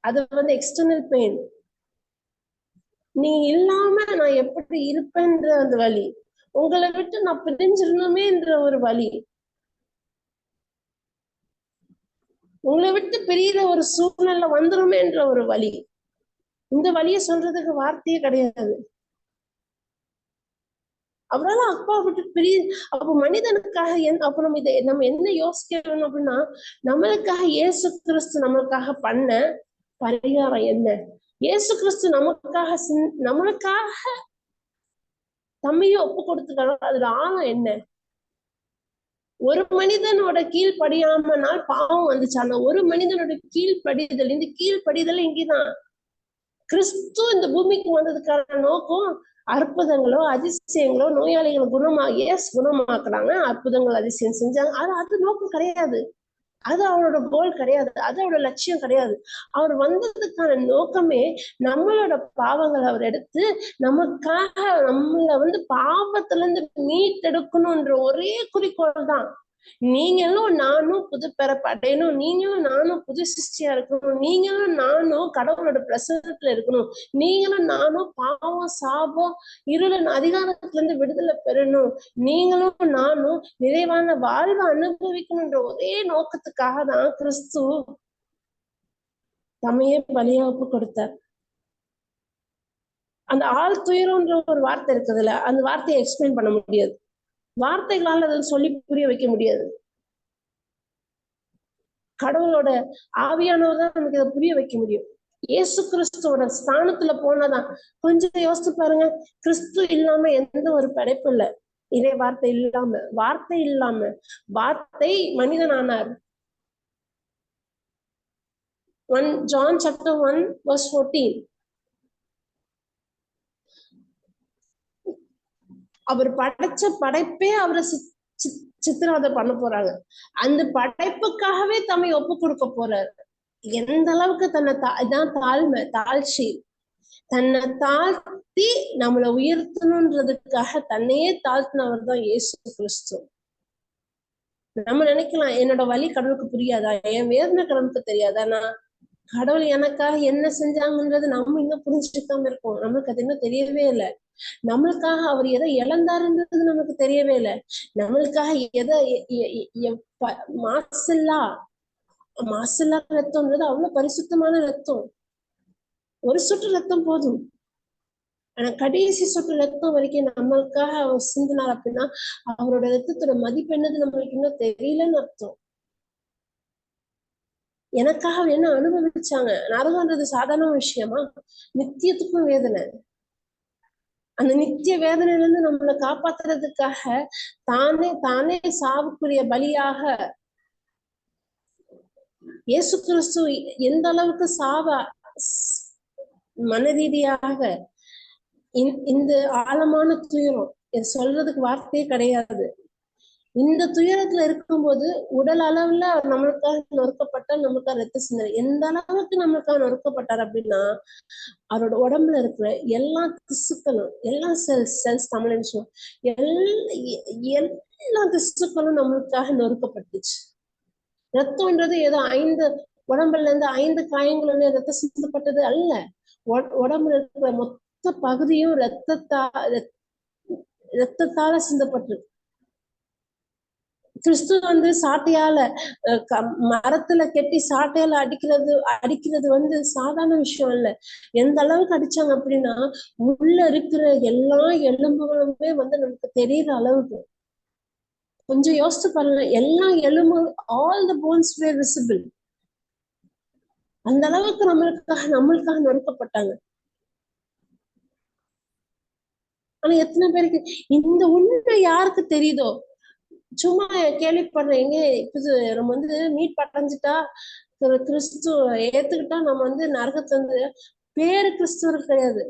அது வந்து எக்ஸ்டர்னல் பெயின். நீ இல்லாம நான் எப்படி இருப்பேன்ற அந்த வலி, உங்களை விட்டு நான் பிரிஞ்சிடணுமேன்ற ஒரு வலி. உங்களை விட்டு பிரியிற ஒரு சூழ்நிலை வந்துருமே என்ற ஒரு வலி. இந்த வலியை சொல்றதுக்கு வார்த்தையே கிடையாது. அவரால் அப்பா விட்டு பிரிய, அப்ப மனிதனுக்காக அப்ப நம்ம என்ன யோசிக்கணும் அப்படின்னா, நம்மளுக்காக இயேசு கிறிஸ்து நம்மளுக்காக பண்ண பரிகாரம் என்ன? இயேசு கிறிஸ்து நம்மளுக்காக தம்மையும் ஒப்பு கொடுத்துக்கலாம். அதுல ஆழம் என்ன? ஒரு மனிதனோட கீழ்படியாமனால் பாவம் வந்துச்சு. அந்த ஒரு மனிதனோட கீழ்படிதல், இந்த கீழ்படிதல் இங்கேதான். கிறிஸ்து இந்த பூமிக்கு வந்ததுக்கான நோக்கம் அற்புதங்களோ அதிசயங்களோ, நோயாளிகளை குணமாக்குறாங்க, அற்புதங்கள் அதிசயம் செஞ்சாங்க. அது நோக்கம் கிடையாது. அது அவரோட கோல் கிடையாது. அது அவரோட லட்சியம் கிடையாது. அவர் வந்ததுக்கான நோக்கமே நம்மளோட பாவங்களை அவர் எடுத்து நமக்காக நம்மள பாவத்துல இருந்து மீட்டெடுக்கணும்ன்ற ஒரே குறிக்கோள் தான். நீங்களும் நானும் புது பிறப்படையணும், நீங்களும் நானும் புது சிருஷ்டியா இருக்கணும், நீங்களும் நானும் கடவுளோட பிரசன்னத்துல இருக்கணும், நீங்களும் நானும் பாவம் சாபம் இருளின் அதிகாரத்துல இருந்து விடுதலை பெறணும், நீங்களும் நானும் நிறைவான வாழ்வை அனுபவிக்கணும்ன்ற ஒரே நோக்கத்துக்காக தான் கிறிஸ்து தம்மையே பலியா ஒப்பு கொடுத்தார். அந்த ஆள் துயரம்ன்ற ஒரு வார்த்தை இருக்குதுல்ல, அந்த வார்த்தையை எக்ஸ்பிளைன் பண்ண முடியாது. வார்த்தைகளால் அதை சொல்லி புரிய வைக்க முடியாது. கடவுளோட ஆவியானவர் தான் நமக்கு இதை புரிய வைக்க முடியும். இயேசு கிறிஸ்துவோட ஸ்தானத்துல போனாதான். கொஞ்சம் யோசிச்சு பாருங்க, கிறிஸ்து இல்லாம எந்த ஒரு படைப்பு இல்லை. இதே வார்த்தை இல்லாம வார்த்தை மனிதனானார். John chapter 1 verse 14. அவர் படைச்ச படைப்பே அவரை சித்திரவதை பண்ண போறாங்க. அந்த படைப்புக்காகவே தம்மை ஒப்பு கொடுக்க போறாரு. எந்த அளவுக்கு தாழ்ச்சி, தன்னை தாழ்த்தி நம்மளை உயர்த்தணுன்றதுக்காக தன்னையே தாழ்த்தினவர் தான் இயேசு கிறிஸ்து. நம்ம நினைக்கலாம், என்னோட வலி கடவுளுக்கு புரியாதா, என் வேதனை கடவுளுக்கு தெரியாதா, நான் கடவுள் எனக்காக என்ன செஞ்சாங்கன்றது நம்ம இன்னும் புரிஞ்சுக்காம இருக்கோம். நம்மளுக்கு அது இன்னும் தெரியவே இல்லை. நம்மளுக்காக அவர் எதை இழந்தாருன்றது நமக்கு தெரியவே இல்லை. நம்மளுக்காக எதை மாசில்லா ரத்தம்ன்றது அவ்வளவு பரிசுத்தமான ரத்தம். ஒரு சொட்டு ரத்தம் போதும். ஆனா கடைசி சொட்டு ரத்தம் வரைக்கும் நம்மளுக்காக அவர் சிந்தினார் அப்படின்னா அவரோட ரத்தத்தோட மதிப்பு என்னது நம்மளுக்கு இன்னும் தெரியலன்னு அர்த்தம். எனக்காக என்ன அனுபவிச்சாங்க. நரகன்றது சாதாரண விஷயமா? நித்தியத்துக்கும் வேதனை. அந்த நித்திய வேதனையில இருந்து நம்மளை காப்பாத்துறதுக்காக தானே சாவுக்குரிய பலியாக இயேசு கிறிஸ்து எந்த அளவுக்கு மனரீதியாக இந்த ஆழமான துயரம் சொல்றதுக்கு வார்த்தையே கிடையாது. இந்த துயரத்துல இருக்கும்போது உடல் அளவுல நம்மளுக்காக நொறுக்கப்பட்டால் நம்மளுக்காக ரத்த சிந்தனை எந்த அளவுக்கு நம்மளுக்காக நொறுக்கப்பட்டார் அப்படின்னா, அவரோட உடம்புல இருக்கிற எல்லா திசுக்களும், எல்லா செல்ஸ் தமிழ் எல்லா திசுக்களும் நம்மளுக்காக நொறுக்கப்பட்டுச்சு. ரத்தம்ன்றது ஏதோ 5 உடம்புல இருந்து 5 காயங்கள் ரத்தம் சிந்தப்பட்டது அல்ல. உடம்புல இருக்கிற மொத்த பகுதியும் ரத்தத்தால சிந்தப்பட்டது. கிறிஸ்து சாட்டையால மரத்துல கெட்டி சாட்டையால அடிக்கிறது சாதாரண விஷயம் இல்ல. எந்த அளவுக்கு அடிச்சாங்க அப்படின்னா உள்ள இருக்கிற எல்லா எலும்புகளுமே நமக்கு தெரியற அளவுக்கு. கொஞ்சம் யோசிச்சு பாருங்க, எல்லா எலும்பு, all the bones were visible. அந்த அளவுக்கு நம்மளுக்காக நொறுக்கப்பட்டாங்க. ஆனா எத்தனை பேருக்கு இந்த உண்மை யாருக்கு தெரியுதோ? சும்மா கேள்விப்படுறேன். எங்க நம்ம மீட் படைஞ்சிட்டா கிறிஸ்து ஏத்துக்கிட்டா நம்ம நரகத்துல பேரு கிறிஸ்துவர் கிடையாது.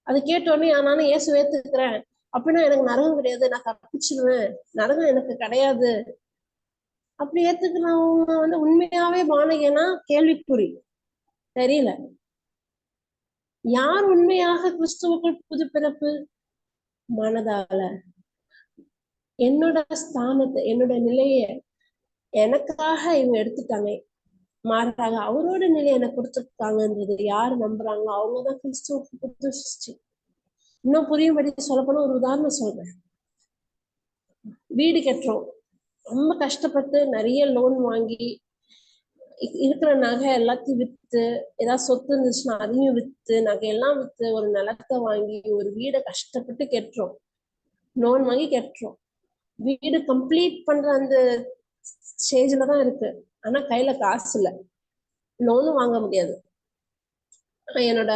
அது கேட்டோடனே நானும் இயேசு ஏத்துக்கிறேன் அப்படின்னா எனக்கு நரகம் கிடையாது, நான் தப்பிச்சிருவேன், நரகம் எனக்கு கிடையாது அப்படி ஏத்துக்கிறவங்க உண்மையாவே பானகனா கேள்விக்குறி. தெரியல யார் உண்மையாக கிறிஸ்துவுக்குள் புது பிறப்பு. மனதால என்னோட ஸ்தானத்தை, என்னோட நிலைய எனக்காக இவங்க எடுத்துட்டாங்க, மாறாக அவரோட நிலையை எனக்கு கொடுத்துருக்காங்கன்றது யாரு நம்புறாங்களோ அவங்கதான் கிறிஸ்துவுக்கு புது சிருஷ்டி. இன்னும் புரியும்படி சொல்லப்போனா ஒரு உதாரணம் சொல்றேன். வீடு கட்டுறோம், ரொம்ப கஷ்டப்பட்டு நிறைய லோன் வாங்கி இருக்கிற நகை எல்லாத்தையும் வித்து, ஏதாவது சொத்து இருந்துச்சுன்னா அதையும் வித்து, நகையெல்லாம் வித்து ஒரு நிலத்தை வாங்கி ஒரு வீடை கஷ்டப்பட்டு கட்டுறோம், லோன் வாங்கி கட்டுறோம். வீடு கம்ப்ளீட் பண்ற அந்த ஸ்டேஜ்ல தான் இருக்கு. ஆனா கையில காசு இல்லை, லோனும் வாங்க முடியாது. என்னோட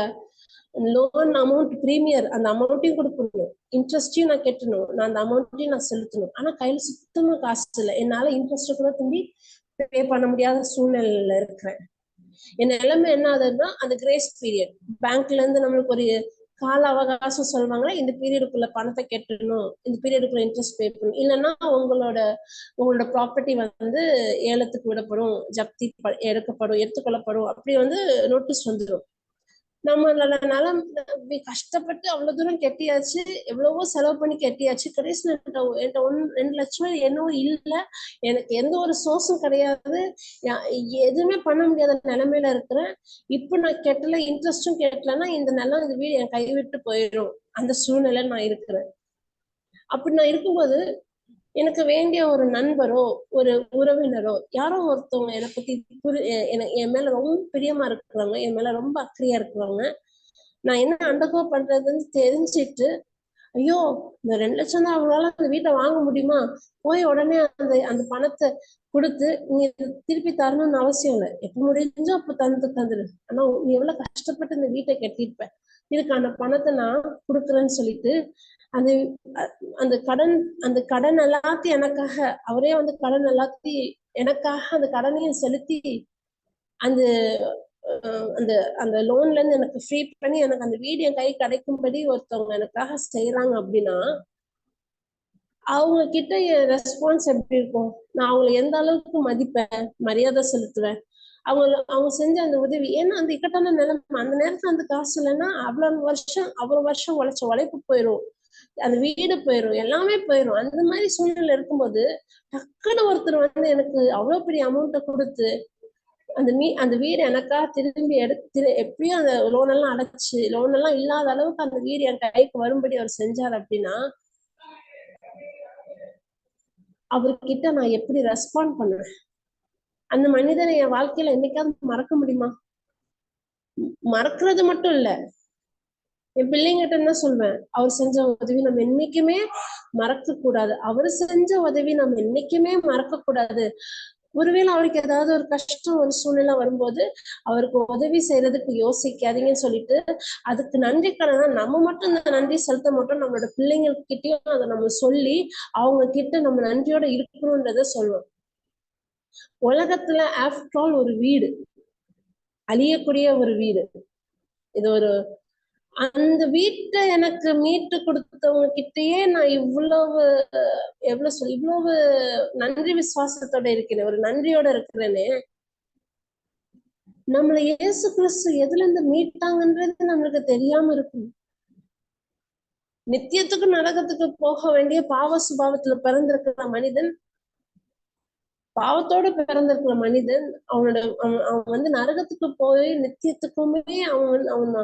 லோன் அமௌண்ட் பிரீமியர் அந்த அமௌண்ட்டையும் கொடுக்கணும், இன்ட்ரெஸ்டையும் நான் கட்டணும், நான் அந்த அமௌண்ட்டையும் நான் செலுத்தணும். ஆனா கையில சுத்தமா காசு இல்லை. என்னால இன்ட்ரெஸ்ட் கூட திரும்பி பே பண்ண முடியாத சூழ்நிலையில இருக்கிறேன். என் நிலைமை என்ன ஆகுதுன்னா, அந்த கிரேஸ் பீரியட் பேங்க்ல இருந்து நம்மளுக்கு ஒரு கால அவகாசம் சொல்லுவாங்கன்னா, இந்த பீரியடுக்குள்ள பணத்தை கட்டணும், இந்த பீரியடுக்குள்ள இன்ட்ரெஸ்ட் பே பண்ணணும், இல்லைன்னா உங்களோட ப்ராப்பர்ட்டி வந்து ஏலத்துக்கு விடப்படும், ஜப்தி எடுத்துக்கொள்ளப்படும், அப்படி வந்து நோட்டீஸ் வந்துடும். நம்மளோட நலம் கஷ்டப்பட்டு அவ்வளவு தூரம் கெட்டியாச்சு, எவ்வளவோ செலவு பண்ணி கெட்டியாச்சு. கடைசியில் என்கிட்ட 2 லட்சம் என்னவோ இல்லை, எனக்கு எந்த ஒரு சோர்ஸும் கிடையாது, எதுவுமே பண்ண முடியாத நிலைமையில இருக்கிறேன். இப்ப நான் கெட்டல, இன்ட்ரெஸ்டும் கெட்டலன்னா இந்த நிலம் இந்த வீடு என் கைவிட்டு போயிடும், அந்த சூழ்நிலை நான் இருக்கிறேன். அப்படி நான் இருக்கும்போது எனக்கு வேண்டிய ஒரு நண்பரோ ஒரு உறவினரோ யாரோ ஒருத்தவங்க என்னை பத்தி என் மேல ரொம்ப பிரியமா இருக்கிறவங்க, என் மேல ரொம்ப அக்கறையா இருக்கிறவங்க, நான் என்ன அண்டர்கோ பண்றதுன்னு தெரிஞ்சிட்டு, ஐயோ இந்த 2 லட்சம் தான் அவங்களால அந்த வீட்டை வாங்க முடியுமா, போய் உடனே அந்த பணத்தை கொடுத்து நீ திருப்பி தரணும்னு அவசியம் இல்லை, எப்ப முடிஞ்சோ அப்ப தந்துரு, ஆனா நீ எவ்வளவு கஷ்டப்பட்டு இந்த வீட்டை கட்டிருப்ப, இதுக்கான பணத்தை நான் கொடுக்குறேன்னு சொல்லிட்டு அந்த அந்த கடன் எல்லாத்தையும் எனக்காக அவரே வந்து கடன் எல்லாத்தையும் எனக்காக அந்த கடனையும் செலுத்தி அந்த அந்த அந்த லோன்ல இருந்து எனக்கு ஃப்ரீ பண்ணி எனக்கு அந்த வீடு என் கை கிடைக்கும்படி ஒருத்தவங்க எனக்காக செய்யறாங்க அப்படின்னா, அவங்க கிட்ட என் ரெஸ்பான்ஸ் எப்படி இருக்கும்? நான் அவங்களை எந்த அளவுக்கு மதிப்பேன், மரியாதை செலுத்துவேன். அவங்க செஞ்ச அந்த உதவி, ஏன்னா அந்த இக்கட்டான நிலைமை அந்த நேரத்துல அந்த காசு இல்லைன்னா அவ்வளவு வருஷம் உழைச்ச உழைப்பு போயிடும், அந்த வீடு போயிடும், எல்லாமே போயிடும். அந்த மாதிரி சூழ்நிலை இருக்கும்போது டக்குன்னு ஒருத்தர் வந்து எனக்கு அவ்வளவு பெரிய அமௌண்ட்டை கொடுத்து அந்த வீடு எனக்கா திரும்பி எடுத்து எப்படியும் அந்த லோன் எல்லாம் அடைச்சு, லோன் எல்லாம் இல்லாத அளவுக்கு அந்த வீடு என் கைக்கு வரும்படி அவர் செஞ்சார் அப்படின்னா, அவர்கிட்ட நான் எப்படி ரெஸ்பாண்ட் பண்ணுவேன்? அந்த மனிதனை என் வாழ்க்கையில என்னைக்காவது மறக்க முடியுமா? மறக்கிறது மட்டும் இல்ல, என் பிள்ளைங்கிட்ட என்ன சொல்வேன், அவர் செஞ்ச உதவி நம்ம என்னைக்குமே மறக்க கூடாது, அவர் செஞ்ச உதவி நம்ம என்னைக்குமே மறக்க கூடாது. ஒருவேளை அவருக்கு ஏதாவது ஒரு கஷ்டம் ஒரு சூழ்நிலை வரும்போது அவருக்கு உதவி செய்யறதுக்கு யோசிக்காதீங்கன்னு சொல்லிட்டு, அதுக்கு நன்றி கடனா நம்ம மட்டும் இந்த நன்றி செலுத்த மாட்டோம், நம்மளோட பிள்ளைங்ககிட்டயும் அதை நம்ம சொல்லி அவங்க கிட்ட நம்ம நன்றியோட இருக்கணும்ன்றத சொல்லுவோம். உலகத்துல ஆஃப்டர் ஆல் ஒரு வீடு, அழியக்கூடிய ஒரு வீடு, இது ஒரு அந்த வீட்டை எனக்கு மீட்டு கொடுத்தவங்க கிட்டயே நான் இவ்வளவு நன்றி விசுவாசத்தோட இருக்கிறேன், ஒரு நன்றியோட இருக்கிறேன்னு. நம்மளை இயேசு கிறிஸ்து எதுல இருந்து மீட்டாங்கன்றது நம்மளுக்கு தெரியாம இருக்கும். நித்தியத்துக்கு நரகத்துக்கு போக வேண்டிய பாவ சுபாவத்துல பிறந்திருக்கிற மனிதன், பாவத்தோட பிறந்திருக்கிற மனிதன், அவன் வந்து நரகத்துக்கு போய் நித்தியத்துக்குமே அவன்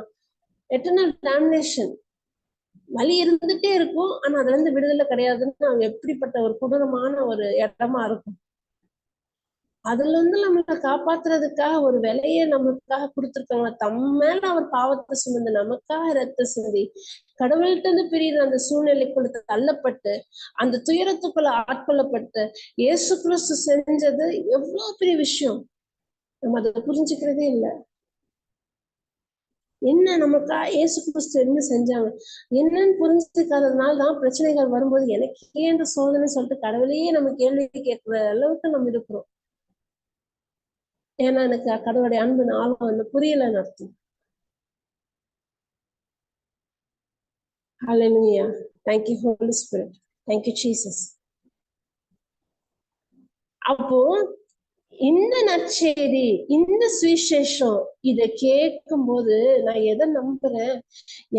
எட்டர்னல் டேமினேஷன் வலி இருந்துட்டே இருக்கும், ஆனா அதுல இருந்து விடுதலை கிடையாதுன்னு அவங்க எப்படிப்பட்ட ஒரு கொடூரமான ஒரு இடமா இருக்கும். அதுல இருந்து நம்மளை காப்பாத்துறதுக்காக ஒரு விலையை நமக்காக கொடுத்துருக்காங்க, மேல அவர் பாவத்தை சுமந்து நமக்காக ரத்த சிந்தி கடவுள்கிட்ட இருந்து பிரிகிற அந்த சூழ்நிலைக்குள்ள தள்ளப்பட்டு அந்த துயரத்துக்குள்ள ஆட்கொள்ளப்பட்டு இயேசு கிறிஸ்து செஞ்சது எவ்வளவு பெரிய விஷயம், நம்ம அதை புரிஞ்சுக்கிறதே இல்லை. என்ன நமக்கா இயேசு கிறிஸ்து என்ன செஞ்சாங்க என்னன்னு புரிஞ்சுக்காததுனால தான் பிரச்சனைகள் வரும்போது எனக்கு ஏன் இந்த சோதனை சொல்லிட்டு கடவுளையே நம்ம கேள்வி கேட்கிற அளவுக்கு நம்ம இருக்கிறோம். ஏன்னா எனக்கு கடவுளுடைய அன்பு ஆழம் வந்து புரியலன்னு அர்த்தம். Hallelujah. Thank you, Holy Spirit. Thank you, Jesus. அப்போ இந்த நற்செய்தி, இந்த சுவிசேஷம் இதை கேட்கும் போது நான் எதை நம்புறேன்,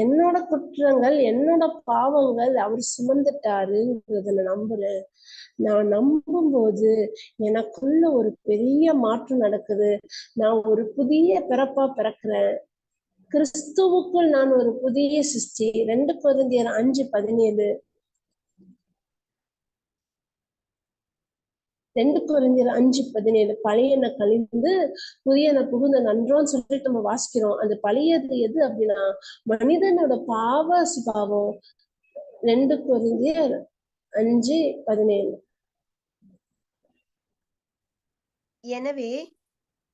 என்னோட குற்றங்கள் என்னோட பாவங்கள் அவர் சுமந்துட்டாருன்றத நான் நம்புறேன். நான் நம்பும் போது எனக்குள்ள ஒரு பெரிய மாற்றம் நடக்குது, நான் ஒரு புதிய பிறப்பா பிறக்கிறேன், கிறிஸ்துவுக்குள் நான் ஒரு புதிய சிருஷ்டி. 2 கொரிந்தியர் 5:17. 2 கொரிந்தியர் 5:17 பழையன கழிந்து புதியன புகுந்த நன்றோன்னு சொல்லிட்டு நம்ம வாசிக்கிறோம். அந்த பழையது எது அப்படின்னா மனிதனோட பாவ சுபாவம். 2 கொரிந்தியர் 5:17. எனவே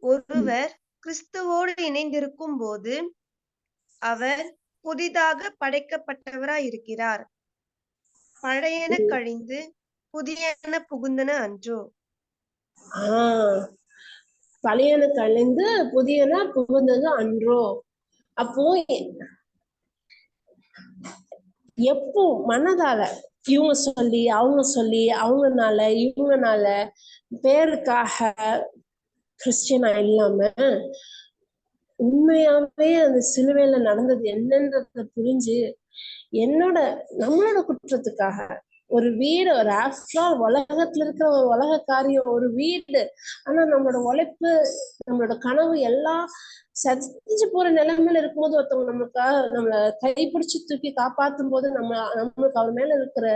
ஒருவர் கிறிஸ்துவோடு இணைந்திருக்கும் போது அவர் புதிதாக படைக்கப்பட்டவராய் இருக்கிறார். பழையன கழிந்து புதியன புகுந்தன அன்றோ. பழையன கழிந்து புதியன புகுந்தது அன்றோ. அப்போ எப்போ மனதால இவங்க சொல்லி அவங்கனால இவங்கனால பேருக்காக கிறிஸ்டியனா இல்லாம உண்மையாவே அந்த சிலுவையில நடந்தது என்னன்றத புரிஞ்சு நம்மளோட குற்றத்துக்காக ஒரு வீடு, ஒரு ஆஃப்டர் உலகத்துல இருக்கிற ஒரு உலக காரியம், ஒரு வீடு, ஆனா நம்மளோட உழைப்பு, நம்மளோட கனவு எல்லாம் சதிச்சு போற நிலைமையில இருக்கும்போது ஒருத்தவங்க நம்மளை கைப்பிடிச்சு தூக்கி காப்பாத்தும் போது நம்மளுக்கு அவர் மேல இருக்கிற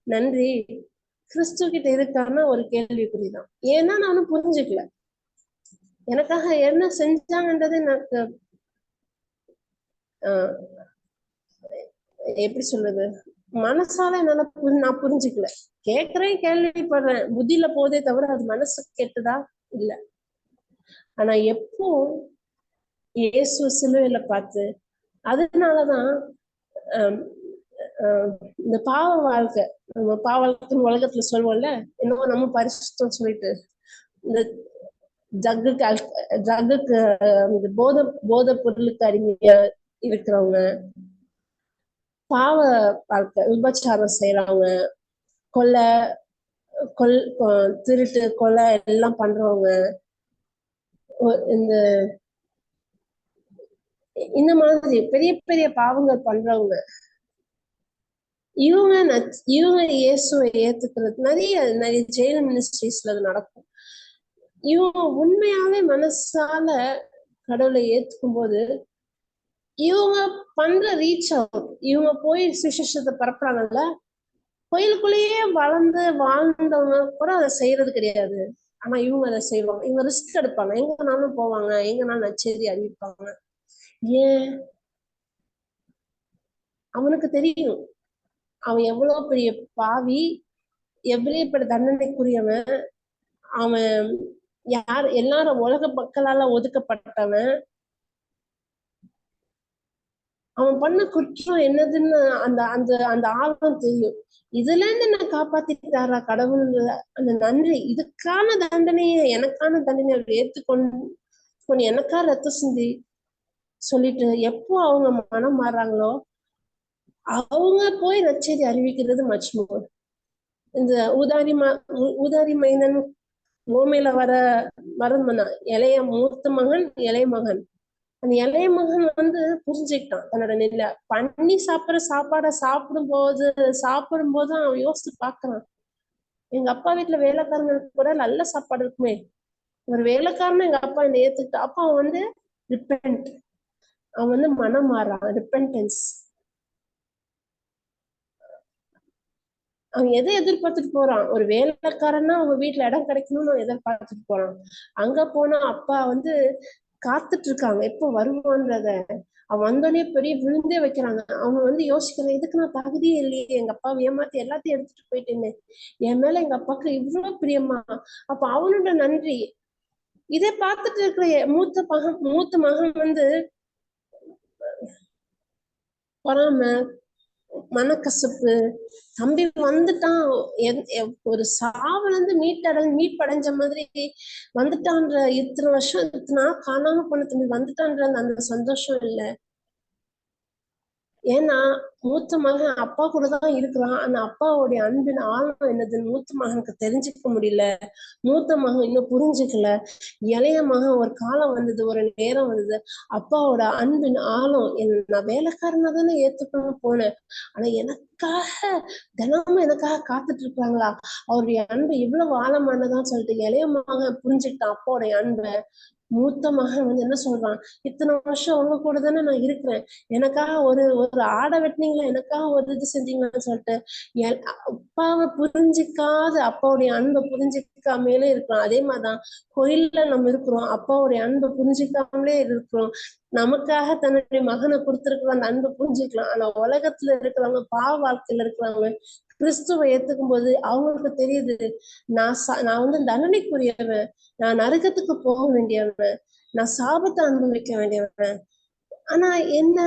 நன்றி கிறிஸ்து கிட்ட இருக்கான்னா ஒரு கேள்விக்குறிதான். ஏன்னா நானும் புரிஞ்சுக்கல எனக்காக என்ன செஞ்சாங்கன்றது எனக்கு எப்படி சொல்றது, மனசால என்னால நான் புரிஞ்சுக்கல. கேக்குறேன், கேள்விப்படுறேன், புத்தியில போதே தவிர அது மனசு கேட்டுதா இல்ல. ஆனா எப்போ இயேசு சிலுவையில பார்த்து, அதனாலதான் இந்த பாவ வாழ்க்கை, நம்ம பாவ வாழ்க்கைன்னு உலகத்துல சொல்லுவோம்ல, என்னவோ நம்ம பரிசுத்தம் சொல்லிட்டு இந்த ட்ரக்குக்கு போதை பொருளுக்கு அடிமையா இருக்கிறவங்க, பாவ வாழ்க்கை, விபச்சாரம் செய்யறவங்க, திருட்டு கொலை எல்லாம் பண்றவங்க, இந்த மாதிரி பெரிய பெரிய பாவங்கள் பண்றவங்க, இவங்க இயேசுவை ஏத்துக்கிறது நிறைய ஜெயில் மினிஸ்ட்ரிஸ்ல அது நடக்கும். இவங்க உண்மையாவே மனசால கடவுளை ஏத்துக்கும் போது இவங்க பண்ற ரீச் ஆகும். இவங்க போய் சுவிசேஷத்தை பரப்புறாங்கல்ல, கோயிலுக்குள்ளேயே வாழ்ந்தவங்க கூட அதை செய்யறது கிடையாது. ஆனா இவங்க அதை செய்வாங்க. இவங்க ரிஸ்க் எடுப்பாங்க, எங்கனாலும் போவாங்க, எங்கனாலும் நச்செய்தி அறிவிப்பாங்க. ஏன்? அவனுக்கு தெரியும் அவன் எவ்வளவு பெரிய பாவி, எவ்வளவு பெரிய தண்டனைக்குரியவன், அவன் எல்லாரும் உலக மக்களால ஒதுக்கப்பட்டவன், அவன் பண்ண குற்றம் என்னதுன்னு அந்த அந்த அந்த ஆழம் தெரியும். இதுல இருந்து நான் காப்பாத்திட்டாரா கடவுள், அந்த நன்றி, இதுக்கான தண்டனையை, எனக்கான தண்டனையை அவர் ஏத்துக்கொண்டு எனக்கா ரத்த சிந்தி சொல்லிட்டு எப்போ அவங்க மனம் மாறுறாங்களோ அவங்க போய் நச்செய்தி அறிவிக்கிறது மச் மோர். இந்த ஊதாரி மைந்தன் ஓமையில வரமனா மூத்த மகன் இளைய மகன், அந்த இளைய மகன் புரிஞ்சுக்கிட்டான் தன்னோட நெல்ல. பண்ணி சாப்பாடை சாப்பிடும் போது அவன் யோசிச்சு பாக்குறான், எங்க அப்பா வீட்டுல வேலைக்காரங்களுக்கு கூட நல்ல சாப்பாடு இருக்குமே, ஒரு வேலைக்காரன் எங்க அப்பா என்னை ஏத்துக்கிட்டா. அப்ப அவன் ரிப்பெண்ட், அவன் மனம் மாறான், ரிப்பென்டன்ஸ். அவன் எதை எதிர்பார்த்துட்டு போறான்? ஒரு வேலைக்காரன்னா அவங்க வீட்டுல இடம் கிடைக்கணும்னு எதிர்பார்த்துட்டு போறான். அங்க போனா அப்பா காத்துட்டு இருக்காங்க எப்போ வருவான்றத. அவன் வந்தோடனே பெரிய விழுந்தே வைக்கிறாங்க. அவங்க யோசிக்கிறான், இதுக்கு நான் தகுதியே இல்லையே, எங்க அப்பாவை ஏமாத்தி எல்லாத்தையும் எடுத்துட்டு போயிட்டேன்னு, என் மேல எங்க அப்பாவுக்கு இவ்வளவு பிரியமா. அப்ப அவனோட நன்றி இதை பார்த்துட்டு இருக்கிற மூத்த மகன் பொறாம, மனக்கசப்பு, தம்பி வந்துட்டான், ஒரு சாவுல மீட்படைஞ்ச மாதிரி வந்துட்டான்ற, இத்தனை வருஷம் இத்தனை காணாம போன தம்பி வந்துட்டான்ற அந்த சந்தோஷம் இல்ல. ஏன்னா மூத்த மகன் அப்பா கூட தான் இருக்கிறான். அந்த அப்பாவுடைய அன்பின் ஆழம் என்னதுன்னு மூத்த மகனுக்கு தெரிஞ்சுக்க முடியல. மூத்த மகன் இன்னும் புரிஞ்சுக்கல. இளைய மகன் ஒரு காலம் வந்தது, ஒரு நேரம் வந்தது, அப்பாவோட அன்பின் ஆழம் நான் வேலைக்காரனா தானே ஏத்துக்கணும்னு போனேன், ஆனா தினமும் எனக்காக காத்துட்டு இருக்காங்களா, அவருடைய அன்பு இவ்வளவு ஆழமானதான்னு சொல்லிட்டு இளைய மகன் புரிஞ்சுக்கிட்டான் அப்பாவுடைய அன்பை. மூத்த மகன் வந்து என்ன சொல்றான், இத்தனை வருஷம் உங்க கூட தானே நான் இருக்கிறேன், எனக்காக ஒரு ஒரு ஆடை வெட்டினீங்களா, எனக்காக ஒரு இது செஞ்சீங்கன்னு சொல்லிட்டு அப்பாவை புரிஞ்சிக்காத, அப்பாவுடைய அன்பை புரிஞ்சிக்காமலே இருக்கிறோம். அதே மாதிரிதான் கோயில்ல நம்ம இருக்கிறோம், அப்பாவுடைய அன்பை புரிஞ்சிக்காமலே இருக்கிறோம். நமக்காக தன்னுடைய மகனை கொடுத்திருக்கிற அந்த அன்பை புரிஞ்சுக்கலாம். ஆனா உலகத்துல இருக்கிறவங்க, பாவ வாழ்க்கையில இருக்கிறவங்க கிறிஸ்துவை ஏத்துக்கும் போது அவங்களுக்கு தெரியுது, நான் வந்து தண்டனைக்குரியவன், நான் நரகத்துக்கு போக வேண்டியவன், நான் சாபத்தை அனுபவிக்க வேண்டியவன். ஆனா என்ன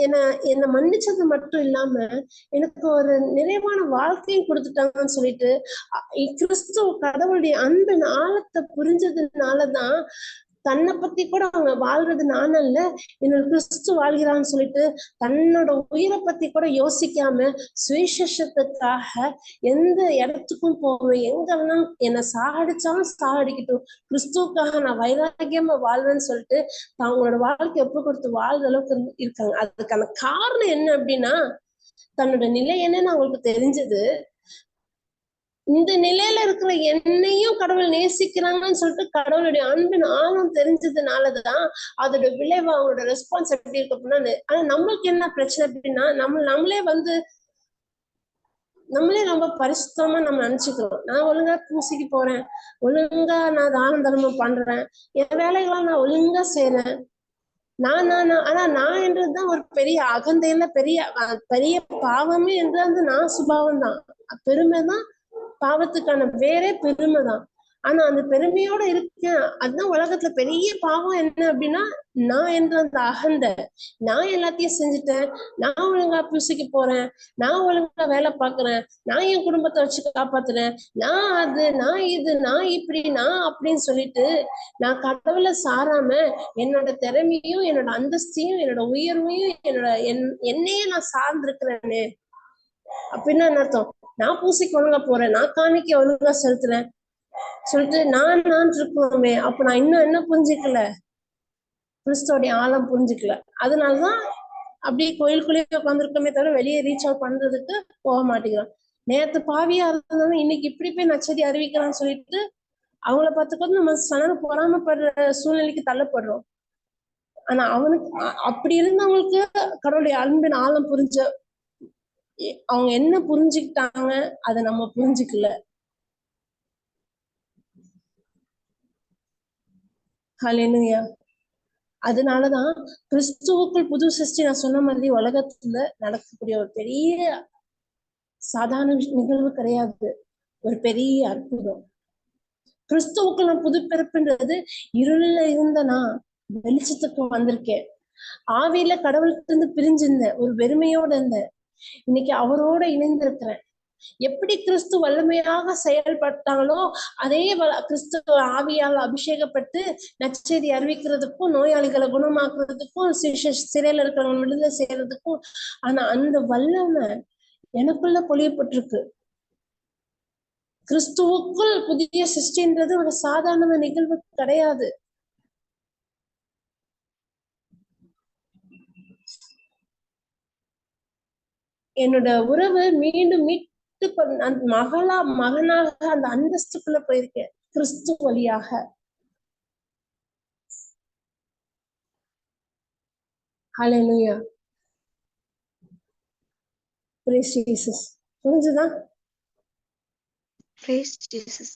என்ன என்னை மன்னிச்சது மட்டும் இல்லாம எனக்கு ஒரு நிறைவான வாழ்க்கையும் கொடுத்துட்டாங்கன்னு சொல்லிட்டு கிறிஸ்துவ கடவுளுடைய அன்பின் ஆழத்தை புரிஞ்சதுனாலதான் தன்னை பத்தி கூட அவங்க வாழ்றது நானல்ல, என்னோட கிறிஸ்து வாழ்கிறான்னு சொல்லிட்டு தன்னோட உயிரை பத்தி கூட யோசிக்காம சுவிசேஷத்துக்காக எந்த இடத்துக்கும் போவேன், எங்க வேணாலும் என்னை சாகடிச்சாலும் சாகடிக்கட்டும், கிறிஸ்துவுக்காக நான் வைராக்கியமா வாழ்வேன்னு சொல்லிட்டு அவங்களோட வாழ்க்கை எப்ப கொடுத்து வாழ்ற அளவுக்கு இருக்காங்க. அதுக்கான காரணம் என்ன அப்படின்னா, தன்னோட நிலை என்னன்னு அவங்களுக்கு தெரிஞ்சது. இந்த நிலையில இருக்கிற என்னையும் கடவுள் நேசிக்கிறாங்கன்னு சொல்லிட்டு கடவுளுடைய அன்பின் ஆழம் தெரிஞ்சதுனாலதான் அதோட விளைவு, அவங்களோட ரெஸ்பான்ஸ் எப்படி இருக்கு அப்படின்னா. ஆனா நம்மளுக்கு என்ன பிரச்சனை அப்படின்னா, நம்மளே ரொம்ப பரிசுத்தமா நம்ம நினைச்சுக்கிறோம். நான் ஒழுங்கா பூசிக்கு போறேன், ஒழுங்கா நான் தான தர்மம் பண்றேன், என் வேலைகளாம் நான் ஒழுங்கா செய்யறேன், ஆனா நான் என்றதுதான் ஒரு பெரிய அகந்தையில பெரிய பாவமே என்றது நான் சுபாவம் தான், பெருமைதான் பாவத்துக்கான வேறே பெருமைதான். ஆனா அந்த பெருமையோட இருக்கேன். அதுதான் உலகத்துல பெரிய பாவம் என்ன அப்படின்னா, நான் என்ற அந்த அகந்தை. நான் எல்லாத்தையும் செஞ்சுட்டேன், நான் ஒழுங்கா பூசைக்கு போறேன், நான் ஒழுங்கா வேலை பார்க்கறேன், நான் என் குடும்பத்தை வச்சு காப்பாத்துறேன், நான் அது, நான் இது, நான் இப்படி, நான் அப்படின்னு சொல்லிட்டு நான் கடவுளை சாராம என்னோட திறமையும், என்னோட அந்தஸ்தையும், என்னோட உயர்வையும், என்னையே நான் சார்ந்திருக்கிறேன்னு அப்படின்னா என்ன அர்த்தம்? நான் பூசைக்கு ஒழுங்கா போறேன், நான் காணிக்க ஒழுங்கா செலுத்துறேன் சொல்லிட்டு நான் இருக்கணுமே. அப்ப நான் இன்னும் என்ன புரிஞ்சுக்கல, கிறிஸ்துவோடைய ஆழம் புரிஞ்சுக்கல. அதனாலதான் அப்படியே கோயிலுக்குள்ளேயே உட்காந்துருக்கோமே தவிர வெளியே ரீச் அவுட் பண்றதுக்கு போக மாட்டேங்கிறான். நேத்து பாவியா இருந்தாலும் இன்னைக்கு இப்படி போய் நச்சதி அறிவிக்கிறான்னு சொல்லிட்டு அவங்கள பார்த்துக்கொண்டு நம்ம சனன பொறாமப்படுற சூழ்நிலைக்கு தள்ளப்படுறோம். ஆனா அவனுக்கு அப்படி இருந்தவங்களுக்கு கடவுளுடைய அன்பின் ஆழம் அவங்க என்ன புரிஞ்சுக்கிட்டாங்க, அதை நம்ம புரிஞ்சுக்கல. ஹல்லேலூயா. அதனாலதான் கிறிஸ்துவுக்குள் புது சிருஷ்டி, நான் சொன்ன மாதிரி உலகத்துல நடக்கக்கூடிய ஒரு பெரிய சாதாரண நிகழ்வு கிடையாது, ஒரு பெரிய அற்புதம். கிறிஸ்துவுக்குள் நான் புது பிறப்புன்றது, இருளில இருந்த நான் வெளிச்சத்துக்கு வந்திருக்கேன். ஆவியில கடவுளுக்கு இருந்து பிரிஞ்சிருந்தேன், ஒரு வெறுமையோட இருந்தேன், இன்னைக்கு அவரோட இணைந்திருக்கிறேன். எப்படி கிறிஸ்து வல்லமையாக செயல்பட்டாங்களோ அதே கிறிஸ்து ஆவியால் அபிஷேகப்பட்டு நற்செய்தி அறிவிக்கிறதுக்கும், நோயாளிகளை குணமாக்குறதுக்கும், சிறையில இருக்கிறவங்க விடுதலை செய்யறதுக்கும், ஆனா அந்த வல்லமை எனக்குள்ள பொழியப்பட்டிருக்கு. கிறிஸ்துவுக்குள் புதிய சிருஷ்டின்றது ஒரு சாதாரண நிகழ்வு கிடையாது. என்னோட உறவு மீண்டும் அந்த மகனாக அந்த அந்தஸ்துக்குள்ள போயிருக்கேன் கிறிஸ்து வழியாக. ஹல்லேலூயா. Praise Jesus. புரிஞ்சுதா? Praise Jesus.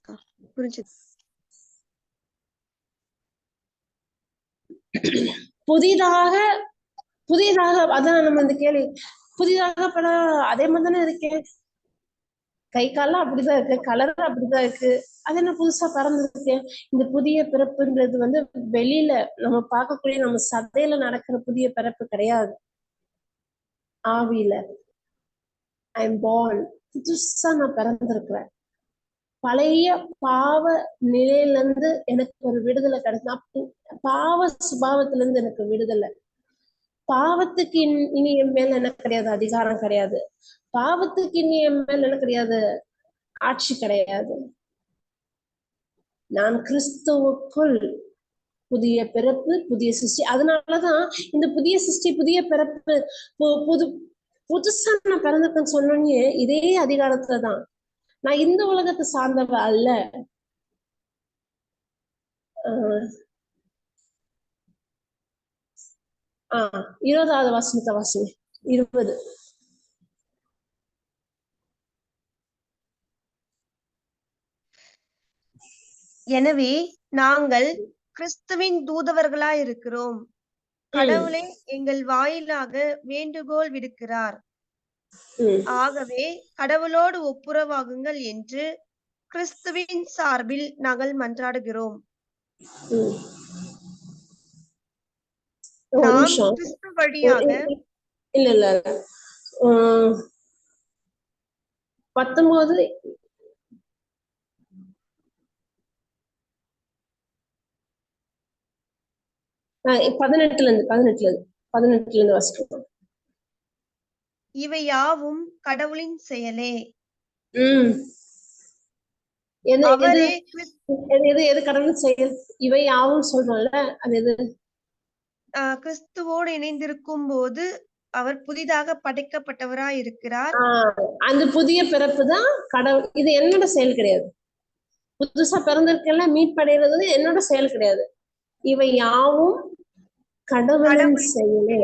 புரிஞ்சுது. புதிதாக அதான் நம்ம இந்த கேள்வி, புதிதாக பட அதே மாதிரி தானே இருக்கேன், கை காலம் அப்படிதான் இருக்கு, கலர் அப்படிதான் இருக்கு, அது என்ன புதுசா பறந்துருக்கேன். இந்த புதிய பிறப்புன்றது வந்து வெளியில நம்ம பார்க்கக்கூடிய நம்ம சதையில நடக்கிற புதிய பிறப்பு கிடையாது. ஆவியில ஐ எம் பார்ன், புதுசா நான் பிறந்திருக்கிறேன். பழைய பாவ நிலையில இருந்து எனக்கு ஒரு விடுதலை கிடைக்கும். பாவ சுபாவத்துல இருந்து எனக்கு விடுதலை. பாவத்துக்கு இனி என் மேல என்ன கிடையாது, அதிகாரம் கிடையாது. பாவத்துக்கு இனி என் மேல என்ன கிடையாது, ஆட்சி கிடையாது. நான் கிறிஸ்துவுக்குள் புதிய பிறப்பு, புதிய சிருஷ்டி. அதனாலதான் இந்த புதிய சிருஷ்டி, புதிய பிறப்பு, புதுசா நான் பிறந்திருக்கேன்னு சொன்னோன்னே இதே அதிகாரத்துலதான். நான் இந்த உலகத்தை சார்ந்தவ அல்ல. 20வது வசனத்தை வாசிங்க. 20. எனவே நாங்கள் கிறிஸ்துவின் தூதவர்களாய் இருக்கிறோம். கடவுளே எங்கள் வாயிலாக வேண்டுகோள் விடுக்கிறார். ஆகவே கடவுளோடு ஒப்புரவாகுங்கள் என்று கிறிஸ்துவின் சார்பில் நாங்கள் மன்றாடுகிறோம். நாம் கிறிஸ்து வழியாக இல்ல 19 18 வாசிக்கிறோம். இவை யாவும் கடவுளின் செயலே. எது கடவுளின் செயல்? இவை யாவும் சொல்றோம்ல, அது எது? கிறிஸ்துவோடு இணைந்திருக்கும் போது அவர் புதிதாக படைக்கப்பட்டவராய் இருக்கிறார். அந்த புதிய பிறப்பு தான் கடவுள். இது என்னோட செயல் கிடையாது. புதுசா பிறந்திருக்கெல்லாம் மீட்படைகிறது என்னோட செயல் கிடையாது. இவை யாவும் கடவுளின் செயலே.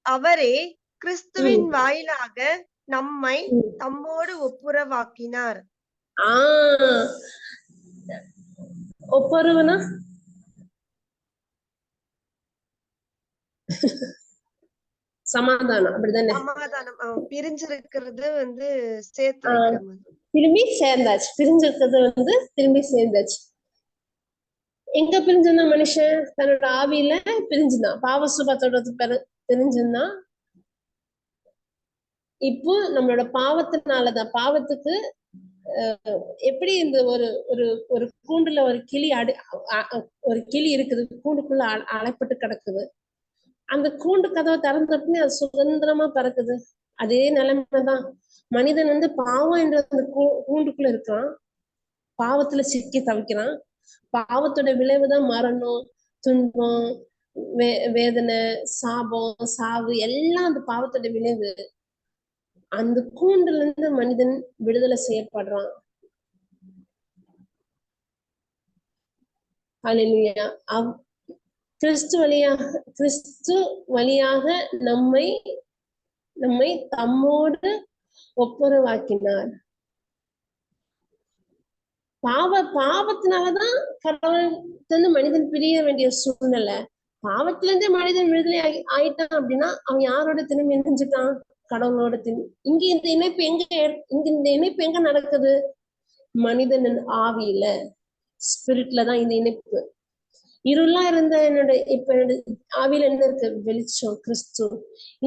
அவரே கிறிஸ்துவின் வாயிலாக நம்மை தம்மோடு ஒப்புரவாக்கினார். ஒப்புரவுனா சமாதானம், அப்படிதானே? சமாதானம். பிரிஞ்சிருக்கிறது சேர்த்து வைக்கிற மாதிரி. திரும்பி சேர்ந்தாச்சு. பிரிஞ்சிருக்கிறது திரும்பி சேர்ந்தாச்சு. எங்க பிரிஞ்சிருந்தான் மனுஷன்? தன்னோட ஆவியில பிரிஞ்சுதான், பாவ சுபாவத்தோட பிரிஞ்சுதான். இப்போ நம்மளோட பாவத்தினாலதான், பாவத்துக்கு எப்படி இந்த ஒரு கூண்டுல ஒரு கிளி இருக்குது, கூண்டுக்குள்ள அழைப்பட்டு கிடக்குது. அந்த கூண்டு கதவை திறந்தப்பனே அது சுதந்திரமா பறக்குது. அதே நிலைமைதான் மனிதன் பாவம் என்ற அந்த கூண்டுக்குள்ள இருக்கான், பாவத்துல சிக்கி தவிக்கிறான். பாவத்தோட விளைவுதான் மரணம், துன்பம், வேதனை, சாபம், சாவு எல்லாம் அந்த பாவத்தோட விளைவு. அந்த கூண்டுல இருந்து மனிதன் விடுதலை செய்யப்படுறான். ஹல்லேலூயா. கிறிஸ்து வழியாக நம்மை தம்மோடு ஒப்புரவாக்கினார். பாவத்தினாலதான் கடவுள் மனிதன் பிரிய வேண்டிய சூழ்நிலை. பாவத்துல இருந்தே மனிதன் விடுதலை ஆயிட்டான் அப்படின்னா அவன் யாரோட திரும்பி இணைஞ்சிட்டான்? கடவுளோட திரும்பி. இங்க இந்த இணைப்பு எங்க நடக்குது? மனிதனின் ஆவியில, ஸ்பிரிட்ல தான் இந்த இணைப்பு. இருளா இருந்த என்னோட ஆவியில என்ன இருக்கு? வெளிச்சம், கிறிஸ்து.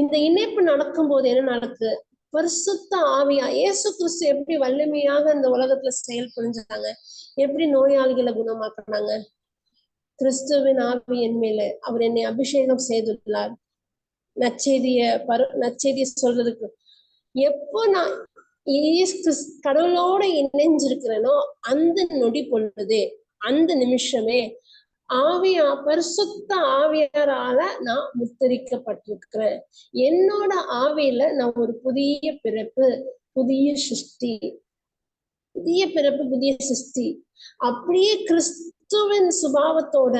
இந்த இணைப்பு நடக்கும் போது என்ன நடக்கு? பரிசுத்த ஆவியா இயேசு கிறிஸ்து எப்படி வல்லமையாக இந்த உலகத்துல செயல் புரிஞ்சாங்க, எப்படி நோயாளிகளை குணமாக்குறாங்க? கிறிஸ்துவின் ஆவி என் மேல, அவர் என்னை அபிஷேகம் செய்துள்ளார் நற்செய்திய சொல்றதுக்கு. எப்போ நான் கடவுளோட இணைஞ்சிருக்கிறேனோ அந்த நொடி பொழுதே, அந்த நிமிஷமே பரிசுத்த ஆவியாரால நான் முத்தரிக்கப்பட்டிருக்கிறேன். என்னோட ஆவியில நான் ஒரு புதிய பிறப்பு, புதிய சிருஷ்டி. அப்படியே கிறிஸ்துவின் சுபாவத்தோட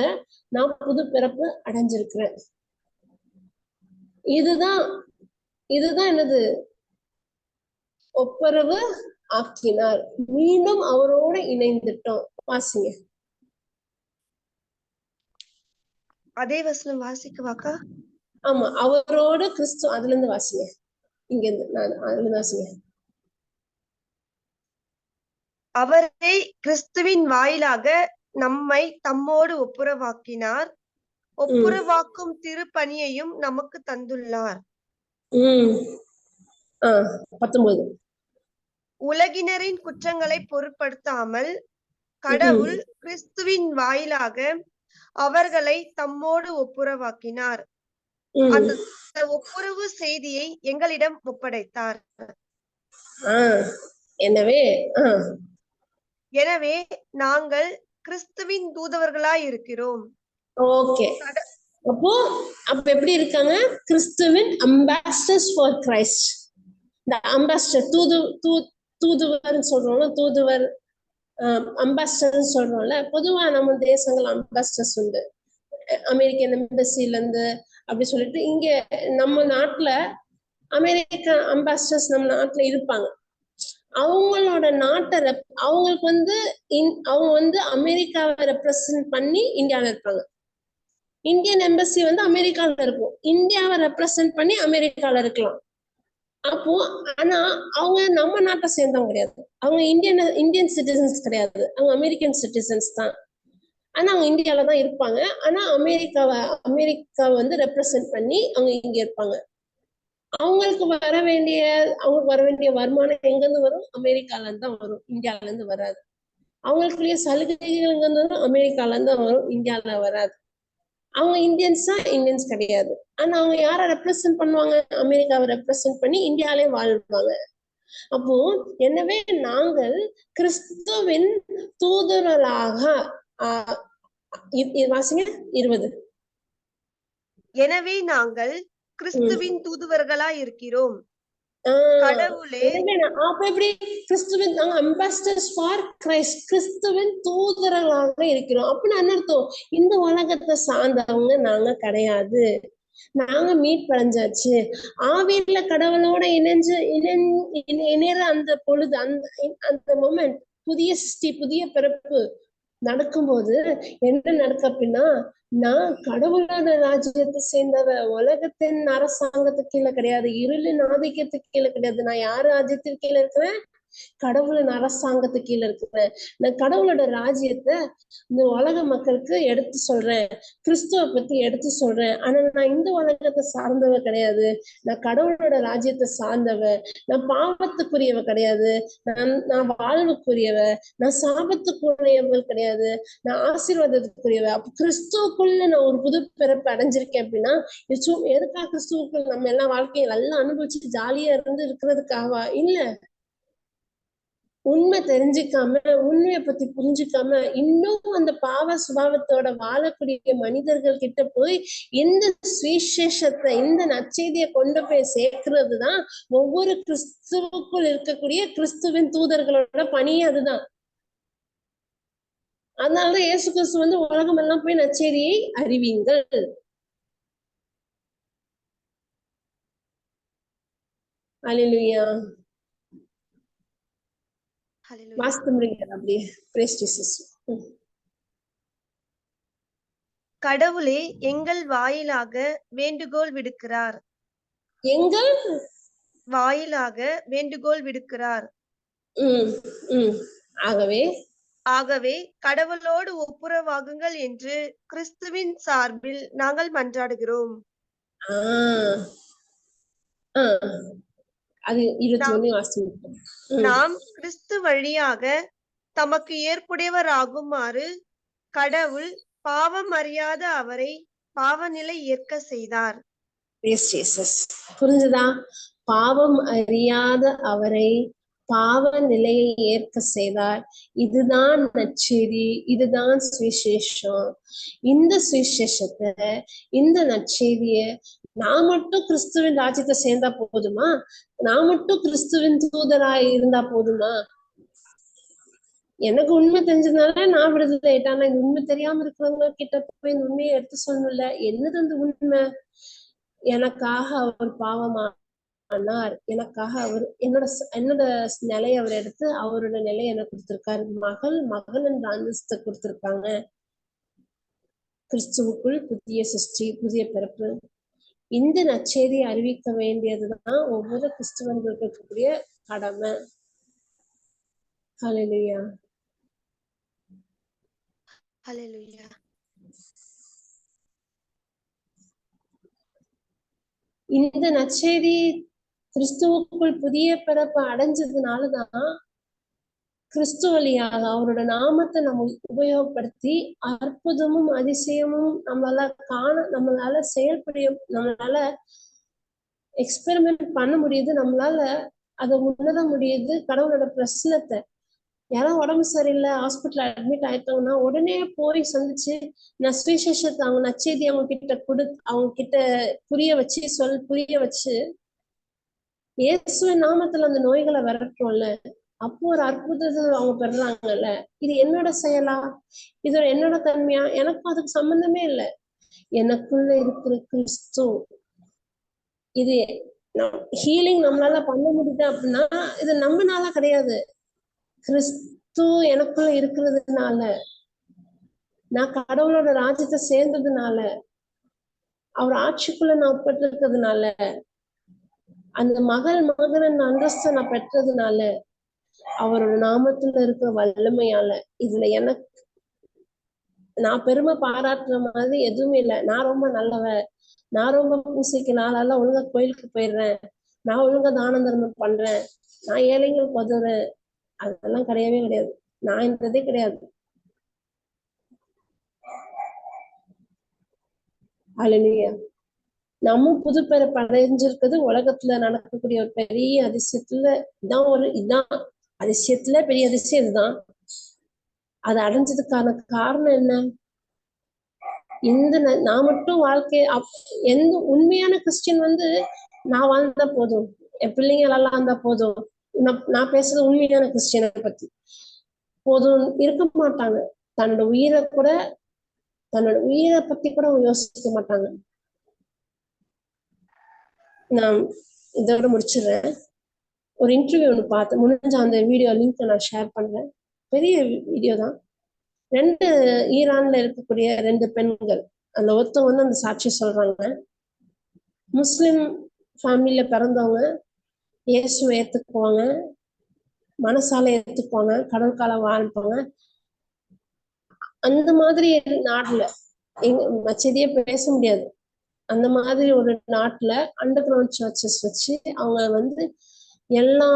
நான் புது பிறப்பு அடைஞ்சிருக்கிறேன். இதுதான் என்னது? ஒப்புரவு ஆக்கினார். மீண்டும் அவரோட இணைந்துட்டோம். வாசிங்க. அதே வசனம் வாசிக்கவாக்கா? ஆமா, அவரோட கிறிஸ்து. அதுல இருந்து வாசிங்க. இங்க இருந்து அதுல இருந்து வாசிங்க. அவரே கிறிஸ்துவின் வாயிலாக நம்மை தம்மோடு ஒப்புரவாக்கினார். ஒப்புரவாக்கும் திருப்பணியையும் நமக்கு தந்துள்ளார். 19. உலகினரின் குற்றங்களை பொருட்படுத்தாமல் கடவுள் கிறிஸ்துவின் வாயிலாக அவர்களை தம்மோடு ஒப்புரவாக்கினார். அந்த ஒப்புரவு செய்தியை எங்களிடம் ஒப்படைத்தார். எனவே நாங்கள் கிறிஸ்துவின் தூதவர்களாய் இருக்கிறோம். ஓகே. அப்ப எப்படி இருக்காங்க? கிறிஸ்துவின் அம்பாசடர்ஸ் ஃபார் கிரைஸ்ட். இந்த அம்பாசடர், தூதுவர் சொல்றோம்ல, தூதுவர் அம்பாசடர் சொல்றோம்ல. பொதுவா நம்ம தேசங்கள் அம்பாசடர்ஸ் உண்டு. அமெரிக்கன் எம்பசில இருந்து அப்படி சொல்லிட்டு இங்க நம்ம நாட்டுல அமெரிக்க அம்பாசிடர்ஸ் நம்ம நாட்டுல இருப்பாங்க. அவங்களோட நாட்டை அவங்களுக்கு வந்து அவங்க வந்து அமெரிக்காவை ரெப்ரசன்ட் பண்ணி இந்தியாவில இருப்பாங்க. இந்தியன் எம்பசி வந்து அமெரிக்கால இருக்கும், இந்தியாவை ரெப்ரசன்ட் பண்ணி அமெரிக்கால இருக்கலாம். அப்போ ஆனா அவங்க நம்ம நாட்டை சேர்ந்தவங்க கிடையாது, அவங்க இந்தியன் சிட்டிசன்ஸ் கிடையாது, அவங்க அமெரிக்கன் சிட்டிசன்ஸ் தான். ஆனா அவங்க இந்தியாவில தான் இருப்பாங்க. ஆனா அமெரிக்காவை வந்து ரெப்ரசன்ட் பண்ணி அவங்க இங்க இருப்பாங்க. அவங்களுக்கு வர வேண்டிய வருமானம் எங்க இருந்து வரும்? அமெரிக்கால இருந்து தான் வரும், இந்தியால இருந்து வராது. அவங்களுக்குரிய சலுகைகள் எங்க இருந்து வரும்? அமெரிக்கால இருந்து வரும், இந்தியால வராது. அவங்க இந்தியன்ஸ் கிடையாது. ஆனா அவங்க யாரை ரெப்ரசன்ட் பண்ணுவாங்க? அமெரிக்காவை ரெப்ரசன்ட் பண்ணி இந்தியாலே வாழ்வாங்க. அப்போ எனவே நாங்கள் கிறிஸ்துவின் தூதர்களாக வாசிங்க 20. எனவே நாங்கள் கிறிஸ்துவின் தூதுவர்களா இருக்கிறோம். கடவுளே அப்ப எப்படி கிறிஸ்துவின் அம்பாசிடர்ஸ் ஃபார் கிரைஸ்ட், கிறிஸ்துவின் தூதர்களாக இருக்கிறோம். அப்படின்னு என்ன அர்த்தம்? இந்த உலகத்தை சார்ந்தவங்க நாங்க கிடையாது, நாங்க மீட் படைஞ்சாச்சு. ஆவியில கடவுளோட இணைற அந்த பொழுது, அந்த மொமெண்ட், புதிய சிருஷ்டி புதிய பிறப்பு நடக்கும்போது என்ன நடக்க அப்படின்னா, நான் கடவுளோட ராஜ்யத்தை சேர்ந்தவ, உலகத்தின் அரசாங்கத்துக்கு கீழே கிடையாது, இருளின் ஆதிக்கத்துக்கு கீழே கிடையாது. நான் யாரு ராஜ்யத்துக்கு கீழே இருக்கிறேன்? கடவுளின் அரசாங்கத்துக்கு கீழே இருக்கிறேன். நான் கடவுளோட ராஜ்யத்தை இந்த உலக மக்களுக்கு எடுத்து சொல்றேன், கிறிஸ்துவ பத்தி எடுத்து சொல்றேன். ஆனா நான் இந்த உலகத்தை சார்ந்தவ கிடையாது, நான் கடவுளோட ராஜ்யத்தை சார்ந்தவ. நான் பாவத்துக்குரியவ கிடையாது, நான் வாழ்வுக்குரியவ. நான் சாபத்துக்குரியவள் கிடையாது, நான் ஆசீர்வாதத்துக்குரியவ. அப்ப கிறிஸ்துவுக்குள்ள நான் ஒரு புது பிறப்பு அடைஞ்சிருக்கேன் அப்படின்னா, எதுக்காக கிறிஸ்துவுக்குள் நம்ம எல்லாம் வாழ்க்கையை நல்லா அனுபவிச்சுட்டு ஜாலியா இருந்து இருக்கிறதுக்காகவா? இல்ல. உண்மை தெரிஞ்சுக்காம, உண்மையை பத்தி புரிஞ்சுக்காம இன்னும் அந்த பாவ சுபாவத்தோட வாழக்கூடிய மனிதர்கள் கிட்ட போய் இந்த சுவிசேஷத்தை, இந்த நற்செய்தியை கொண்டு போய் சேர்க்கிறதுதான் ஒவ்வொரு கிறிஸ்துவுக்குள் இருக்கக்கூடிய கிறிஸ்துவின் தூதர்களோட பணியே. அதுதான். அதனாலதான் இயேசு கிறிஸ்து வந்து உலகம் எல்லாம் போய் நற்செய்தியை அறிவிங்கள். அல்லேலூயா. வாஸ்து முடிங்க அப்படியே. Price Jesus. கடவுளே எங்கள் வாயிலாக வேண்டுகோள் விடுக்கிறார். எங்கள் வாயிலாக வேண்டுகோள் விடுக்கிறார். ஆகவே கடவுளோடு ஒப்புரவாகுங்கள் என்று கிறிஸ்துவின் சார்பில் நாங்கள் மன்றாடுகிறோம். நாம் கிறிஸ்து வழியாக தமக்கு ஏற்புடையவராகுமாறு கடவுள் பாவம் அறியாத அவரை பாவநிலை ஏற்க செய்தார். புரிஞ்சுதா? பாவம் அறியாத அவரை பாவ நிலையை ஏற்க செய்தார். இதுதான் நற்செய்தி, இதுதான் சுவிசேஷம். இந்த சுவிசேஷத்தை, இந்த நற்செய்திய நான் மட்டும் கிறிஸ்துவின் ராஜ்யத்தை சேர்ந்தா போதுமா? நான் மட்டும் கிறிஸ்துவின் தூதராய் இருந்தா போதுமா? எனக்கு உண்மை தெரிஞ்சதுனால நான் விடுதலை ஆயிட்டேன். ஆனா இந்த உண்மை தெரியாம இருக்கிறவங்க கிட்ட போய் இந்த உண்மையை எடுத்து சொல்லணும்ல. என்னது அந்த உண்மை? எனக்காக அவர் பாவமானார், எனக்காக அவர் என்னோட நிலையை அவர் எடுத்து அவரோட நிலையை எனக்கு கொடுத்திருக்காரு. மகள் என்ற அந்தஸ்தை கொடுத்திருக்காங்க. கிறிஸ்துவுக்குள் புதிய சிருஷ்டி, புதிய பிறப்பு. இந்த நற்செய்தியை அறிவிக்க வேண்டியதுதான் ஒவ்வொரு கிறிஸ்துவர்களுக்கு இருக்கக்கூடிய கடமை. ஹல்லேலூயா. ஹல்லேலூயா. இந்த நற்செய்தி கிறிஸ்துவுக்குள் புதிய பிறப்பு அடைஞ்சதுனாலதான் கிறிஸ்து வழியாக அவரோட நாமத்தை நம்ம உபயோகப்படுத்தி அற்புதமும் அதிசயமும் நம்மளால செயல்பட, நம்மளால எக்ஸ்பெரிமெண்ட் பண்ண முடியுது, நம்மளால அதை உணர முடியுது. கடவுளோட பிரசனத்தை யாராவது உடம்பு சரியில்லை, ஹாஸ்பிட்டல் அட்மிட் ஆயிட்டாங்கன்னா உடனே போய் சந்திச்சு நான் சுவிசேஷத்தை, அவங்க நற்செய்தி அவங்க கிட்ட புரிய வச்சு இயேசுவின் நாமத்துல அந்த நோய்களை விரட்டும்ல. அப்போ ஒரு அற்புதத்தை அவங்க பெறுறாங்கல்ல. இது என்னோட செயலா? இது என்னோட தன்மையா? எனக்கும் அதுக்கு சம்பந்தமே இல்லை. எனக்குள்ள இருக்கிற கிறிஸ்து. இது ஹீலிங் நம்மளால பண்ண முடியுது அப்படின்னா இது நம்மனால கிடையாது, கிறிஸ்து எனக்குள்ள இருக்கிறதுனால, நான் கடவுளோட ராஜ்யத்தை சேர்ந்ததுனால, அவர் ஆட்சிக்குள்ள நான் உட்பட்டிருக்கிறதுனால, அந்த மகன் அந்தஸ்தை நான் பெற்றதுனால, அவரோட நாமத்துல இருக்கிற வல்லமையால, இதுல எனக்கு நான் பெருமை பாராட்டுற மாதிரி எதுவுமே இல்லை. நான் ரொம்ப நல்லவன், நான் ரொம்ப பூசைக்கு நாளெல்லாம் ஒழுங்கா கோயிலுக்கு போயிடுறேன், நான் ஒழுங்கா தான தர்மம் பண்றேன், நான் ஏழைங்களுக்கு உதவுறேன், அதெல்லாம் கிடையவே கிடையாது. நான் என்றதே கிடையாது. அல்லேலூயா. நம்ம புது பேரை படைஞ்சிருக்கிறது உலகத்துல நடக்கக்கூடிய ஒரு பெரிய அதிசயத்துல இதான் அதிசயத்துல பெரிய அதிசயம் இதுதான். அது அடைஞ்சதுக்கான காரணம் என்ன? நான் மட்டும் எந்த உண்மையான கிறிஸ்டியன் நான் வாழ்ந்தா போதும், என் பிள்ளைங்க நல்லா இருந்தா போதும், நான் பேசுறது உண்மையான கிறிஸ்டியனை பத்தி போதும் இருக்க மாட்டாங்க. தன்னோட உயிரை பத்தி கூட யோசிக்க மாட்டாங்க. நான் இதோட முடிச்சிடுறேன். ஒரு இன்டர்வியூ ஒன்று பார்த்தேன், முடிஞ்ச அந்த வீடியோ லிங்க் நான் ஷேர் பண்றேன். பெரிய வீடியோ தான். 2 ஈரான்ல இருக்கக்கூடிய 2 பெண்கள், அந்த ஒருத்தவங்க அந்த சாட்சி சொல்றாங்க. முஸ்லிம் ஃபேமிலியில பிறந்தவங்க, இயேசுவை ஏத்துக்குவாங்க, மனசால ஏத்துக்குவாங்க, கடவுள் காலம் வாழ்ப்பாங்க. அந்த மாதிரி நாட்டுல மச்சதியே பேச முடியாது. அந்த மாதிரி ஒரு நாட்டுல அண்டர் கிரவுண்ட் சர்ச்சஸ் வச்சு அவங்க எல்லா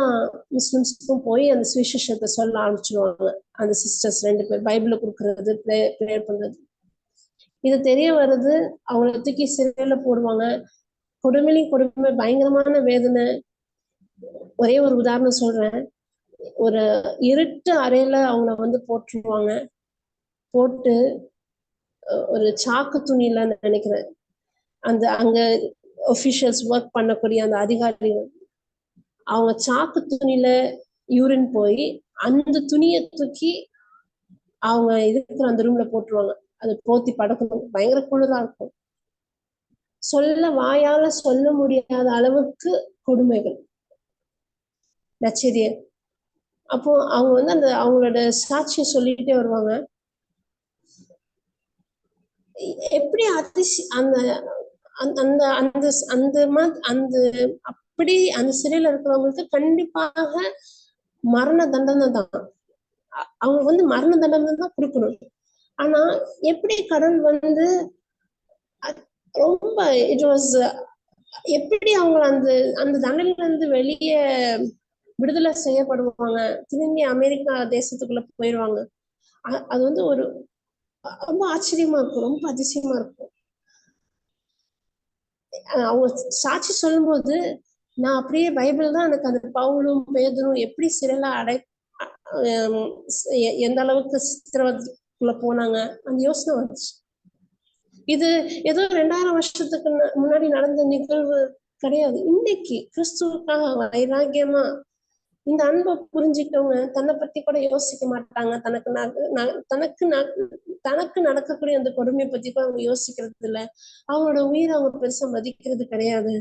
முஸ்லிம்ஸுக்கும் போய் அந்த சுவிசேஷத்தை சொல்ல ஆரம்பிச்சிருவாங்க. அந்த சிஸ்டர்ஸ் 2 பேர் பைபிளை கொடுக்கறது, ப்ரேயர் பண்றது. இது தெரிய வருது, அவங்கள தூக்கி சிறையில போடுவாங்க. கொடுமை, பயங்கரமான வேதனை. ஒரே ஒரு உதாரணம் சொல்றேன். ஒரு இருட்டு அறையில அவங்கள போட்டுருவாங்க. போட்டு ஒரு சாக்கு துணியில நினைக்கிறேன், அங்க ஒபிஷியல்ஸ் ஒர்க் பண்ணக்கூடிய அந்த அதிகாரிகள் அவங்க சாக்கு துணியில யூரின் போய் அந்த துணியை தூக்கி அவங்க இருக்கிற அந்த ரூம்ல போட்டுருவாங்க. அது போத்தி படுக்கணும், பயங்கர குளிரா இருக்கும். வாயால சொல்ல முடியாத அளவுக்கு கொடுமைகள், நச்சரிய. அப்போ அவங்க அவங்களோட சாட்சியை சொல்லிட்டே வருவாங்க. எப்படி அந்த அந்த அந்த அந்த அப்படி அந்த சிறையில இருக்கிறவங்களுக்கு கண்டிப்பாக மரண தண்டனை தான். அவங்க மரண தண்டனை தான் கொடுக்கணும். ஆனா எப்படி கடவுள் ரொம்ப எப்படி அவங்க அந்த தண்டனையில இருந்து வெளியே விடுதலை செய்யப்படுவாங்க, திரும்பி அமெரிக்கா தேசத்துக்குள்ள போயிடுவாங்க. அது ஒரு ரொம்ப ஆச்சரியமா இருக்கும், ரொம்ப அதிசயமா இருக்கும். அவங்க சாட்சி சொல்லும்போது நான் அப்படியே பைபிள் தான் எனக்கு அந்த பவுலும் பேதுரும் எப்படி சிறையில எந்த அளவுக்கு சித்திரவதைக்குள்ள போனாங்க அந்த யோசனை வந்துச்சு. இது ஏதோ 2000 வருஷத்துக்கு முன்னாடி நடந்த நிகழ்வு கிடையாது. இன்னைக்கு கிறிஸ்துவுக்காக வைராக்கியமா இந்த அன்பை புரிஞ்சுக்கிட்டவங்க தன்னை பத்தி கூட யோசிக்க மாட்டாங்க. தனக்கு நடக்கக்கூடிய அந்த கொடுமையை பத்தி கூட அவங்க யோசிக்கிறது இல்லை. அவங்களோட உயிரை அவங்க பெருசா மதிக்கிறது கிடையாது.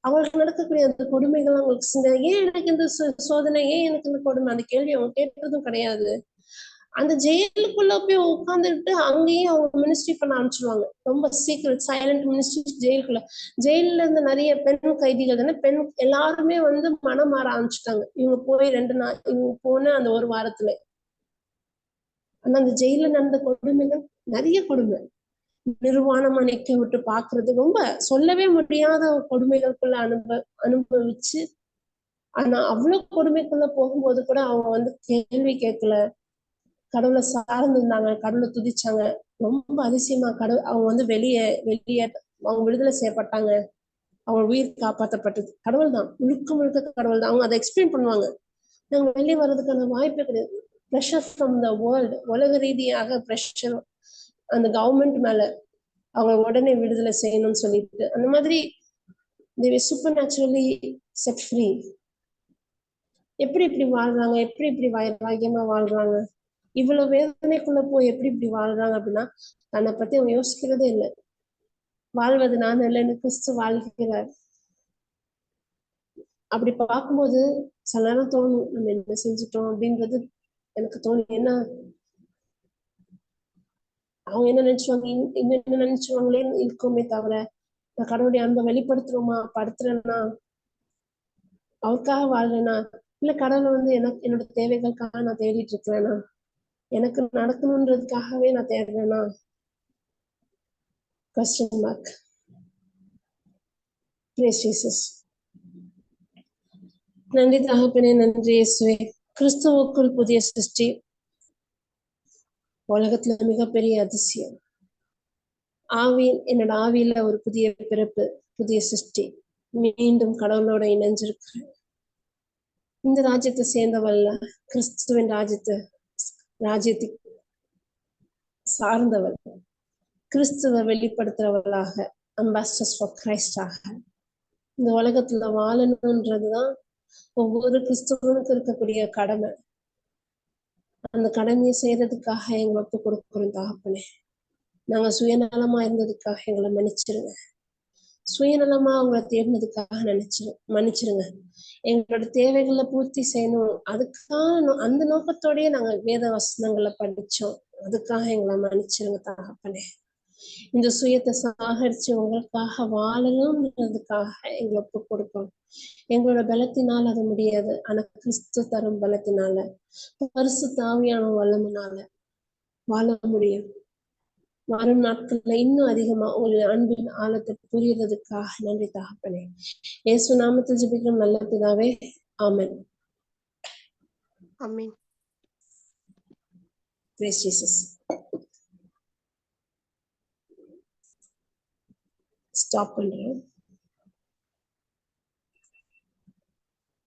அவங்களுக்கு நடக்கக்கூடிய அந்த கொடுமைகள் அவங்களுக்கு சிந்தனை, ஏன் எனக்கு இந்த சோதனை, ஏன் எனக்கு இந்த கொடுமை, அந்த கேள்வி அவங்க கேட்கறதும் கிடையாது. அந்த ஜெயிலுக்குள்ள போய் உட்காந்துட்டு அங்கேயும் அவங்க மினிஸ்ட்ரி பண்ண ஆரம்பிச்சிருவாங்க. ரொம்ப சீக்கிரம் சைலண்ட் மினிஸ்ட்ரி. ஜெயில இருந்து நிறைய பெண் கைதிகள் தானே, பெண் எல்லாருமே மனம் மாற ஆரம்பிச்சுட்டாங்க. இவங்க போய் 2 நாள், இவங்க போன அந்த ஒரு வாரத்துல. ஆனா அந்த ஜெயில நடந்த கொடுமைகள் நிறைய கொடுமை, நிர்வாணமா நிக்க விட்டு பாக்குறது, ரொம்ப சொல்லவே முடியாத கொடுமைகளுக்குள்ள அனுபவிச்சு. ஆனா அவ்வளவு கொடுமைக்குள்ள போகும்போது கூட அவங்க கேள்வி கேட்கல, கடவுளை சார்ந்து இருந்தாங்க, கடவுளை துதிச்சாங்க. ரொம்ப அதிசயமா அவங்க வெளியே அவங்க விடுதலை செய்யப்பட்டாங்க, அவங்க உயிர் காப்பாற்றப்பட்டது கடவுள் தான், முழுக்க கடவுள் தான். அவங்க அதை எக்ஸ்பிளைன் பண்ணுவாங்க. நாங்க வெளியே வர்றதுக்கான வாய்ப்பே கிடையாது. ப்ரெஷர் ஃப்ரம் த வேர்ல்டு, உலக ரீதியாக ப்ரெஷர் அந்த கவர்மெண்ட் மேல, அவங்க உடனே விடுதலை செய்யணும்னு சொல்லிட்டு அந்த மாதிரி they were supernaturally set free. எப்படி இப்படி வாழ்றாங்க, எப்படி இப்படி வைராகியமா வாழ்றாங்க, இவ்வளவு வேதனைக்குள்ள போய் எப்படி இப்படி வாழ்றாங்க அப்படின்னா தன்னை பத்தி அவங்க யோசிக்கிறதே இல்லை. வாழ்வது நான் இல்லைன்னு கிறிஸ்து வாழ்கிறார். அப்படி பார்க்கும்போது சில நேரம் தோணும், நம்ம என்ன செஞ்சுட்டோம் அப்படின்றது எனக்கு தோணும். ஏன்னா அவங்க என்ன நினைச்சுவாங்க, இன்னும் என்ன நினைச்சுவாங்களே இருக்குமே தவிர, நான் கடவுளுடைய அன்பை வெளிப்படுத்துறோமா, படுத்துறேன்னா, அவருக்காக வாழ்றேனா, இல்ல கடவுளை எனக்கு என்னோட தேவைகளுக்காக நான் தேடிட்டு இருக்கிறேனா, எனக்கு நடக்கணுன்றதுக்காகவே நான் தேடுறேனா? Question mark. Praise Jesus. நன்றி தகப்பனே, நன்றி இயேசுவே. கிறிஸ்துவுக்குள் புதிய சிருஷ்டி, உலகத்துல மிகப்பெரிய அதிசயம். என்னோட ஆவியில ஒரு புதிய பிறப்பு, புதிய சிருஷ்டி, மீண்டும் கடவுளோட இணைஞ்சிருக்கிறேன். இந்த ராஜ்யத்தை சேர்ந்தவல்ல, கிறிஸ்துவின் ராஜ்யத்தை சார்ந்தவள், கிறிஸ்துவ வெளிப்படுத்துறவளாக, அம்பாசிடர்ஸ் ஃபார் கிரைஸ்டாக இந்த உலகத்துல வாழணும்ன்றதுதான் ஒவ்வொரு கிறிஸ்துவனுக்கும் இருக்கக்கூடிய கடமை. அந்த கடமையை செய்யறதுக்காக எங்களை ஒப்பு கொடுக்கிறோம் தகப்பனே. நாங்க சுயநலமா இருந்ததுக்காக எங்களை மன்னிச்சிருங்க. சுயநலமா அவங்களை தேடினதுக்காக மன்னிச்சிருங்க. எங்களோட தேவைகளை பூர்த்தி செய்யணும், அதுக்காக அந்த நோக்கத்தோடய நாங்க வேத வசனங்களை படிச்சோம். அதுக்காக எங்களை மன்னிச்சிருங்க தகப்பனே. இந்த சுயத்தை சாகரிச்சு உங்களுக்காக வாழணும்ன்றதுக்காக எங்களை ஒப்பு கொடுப்போம். எங்களோட பலத்தினால் அது முடியாது. ஆனா கிறிஸ்து தரும் பலத்தினால, பரிசுத்த ஆவியான வல்லமையினால வாழ முடியும். வரும் நாட்கள்ல இன்னும் அதிகமா ஒரு அன்பின் ஆழத்தை புரியறதுக்காக நன்றி தகப்பனே. இயேசு நாமத்தில் ஜெபிக்கிறோம் நல்ல பிதாவே, ஆமென். ஆமென். Praise Jesus. ஸ்டாப் பண்றேன்.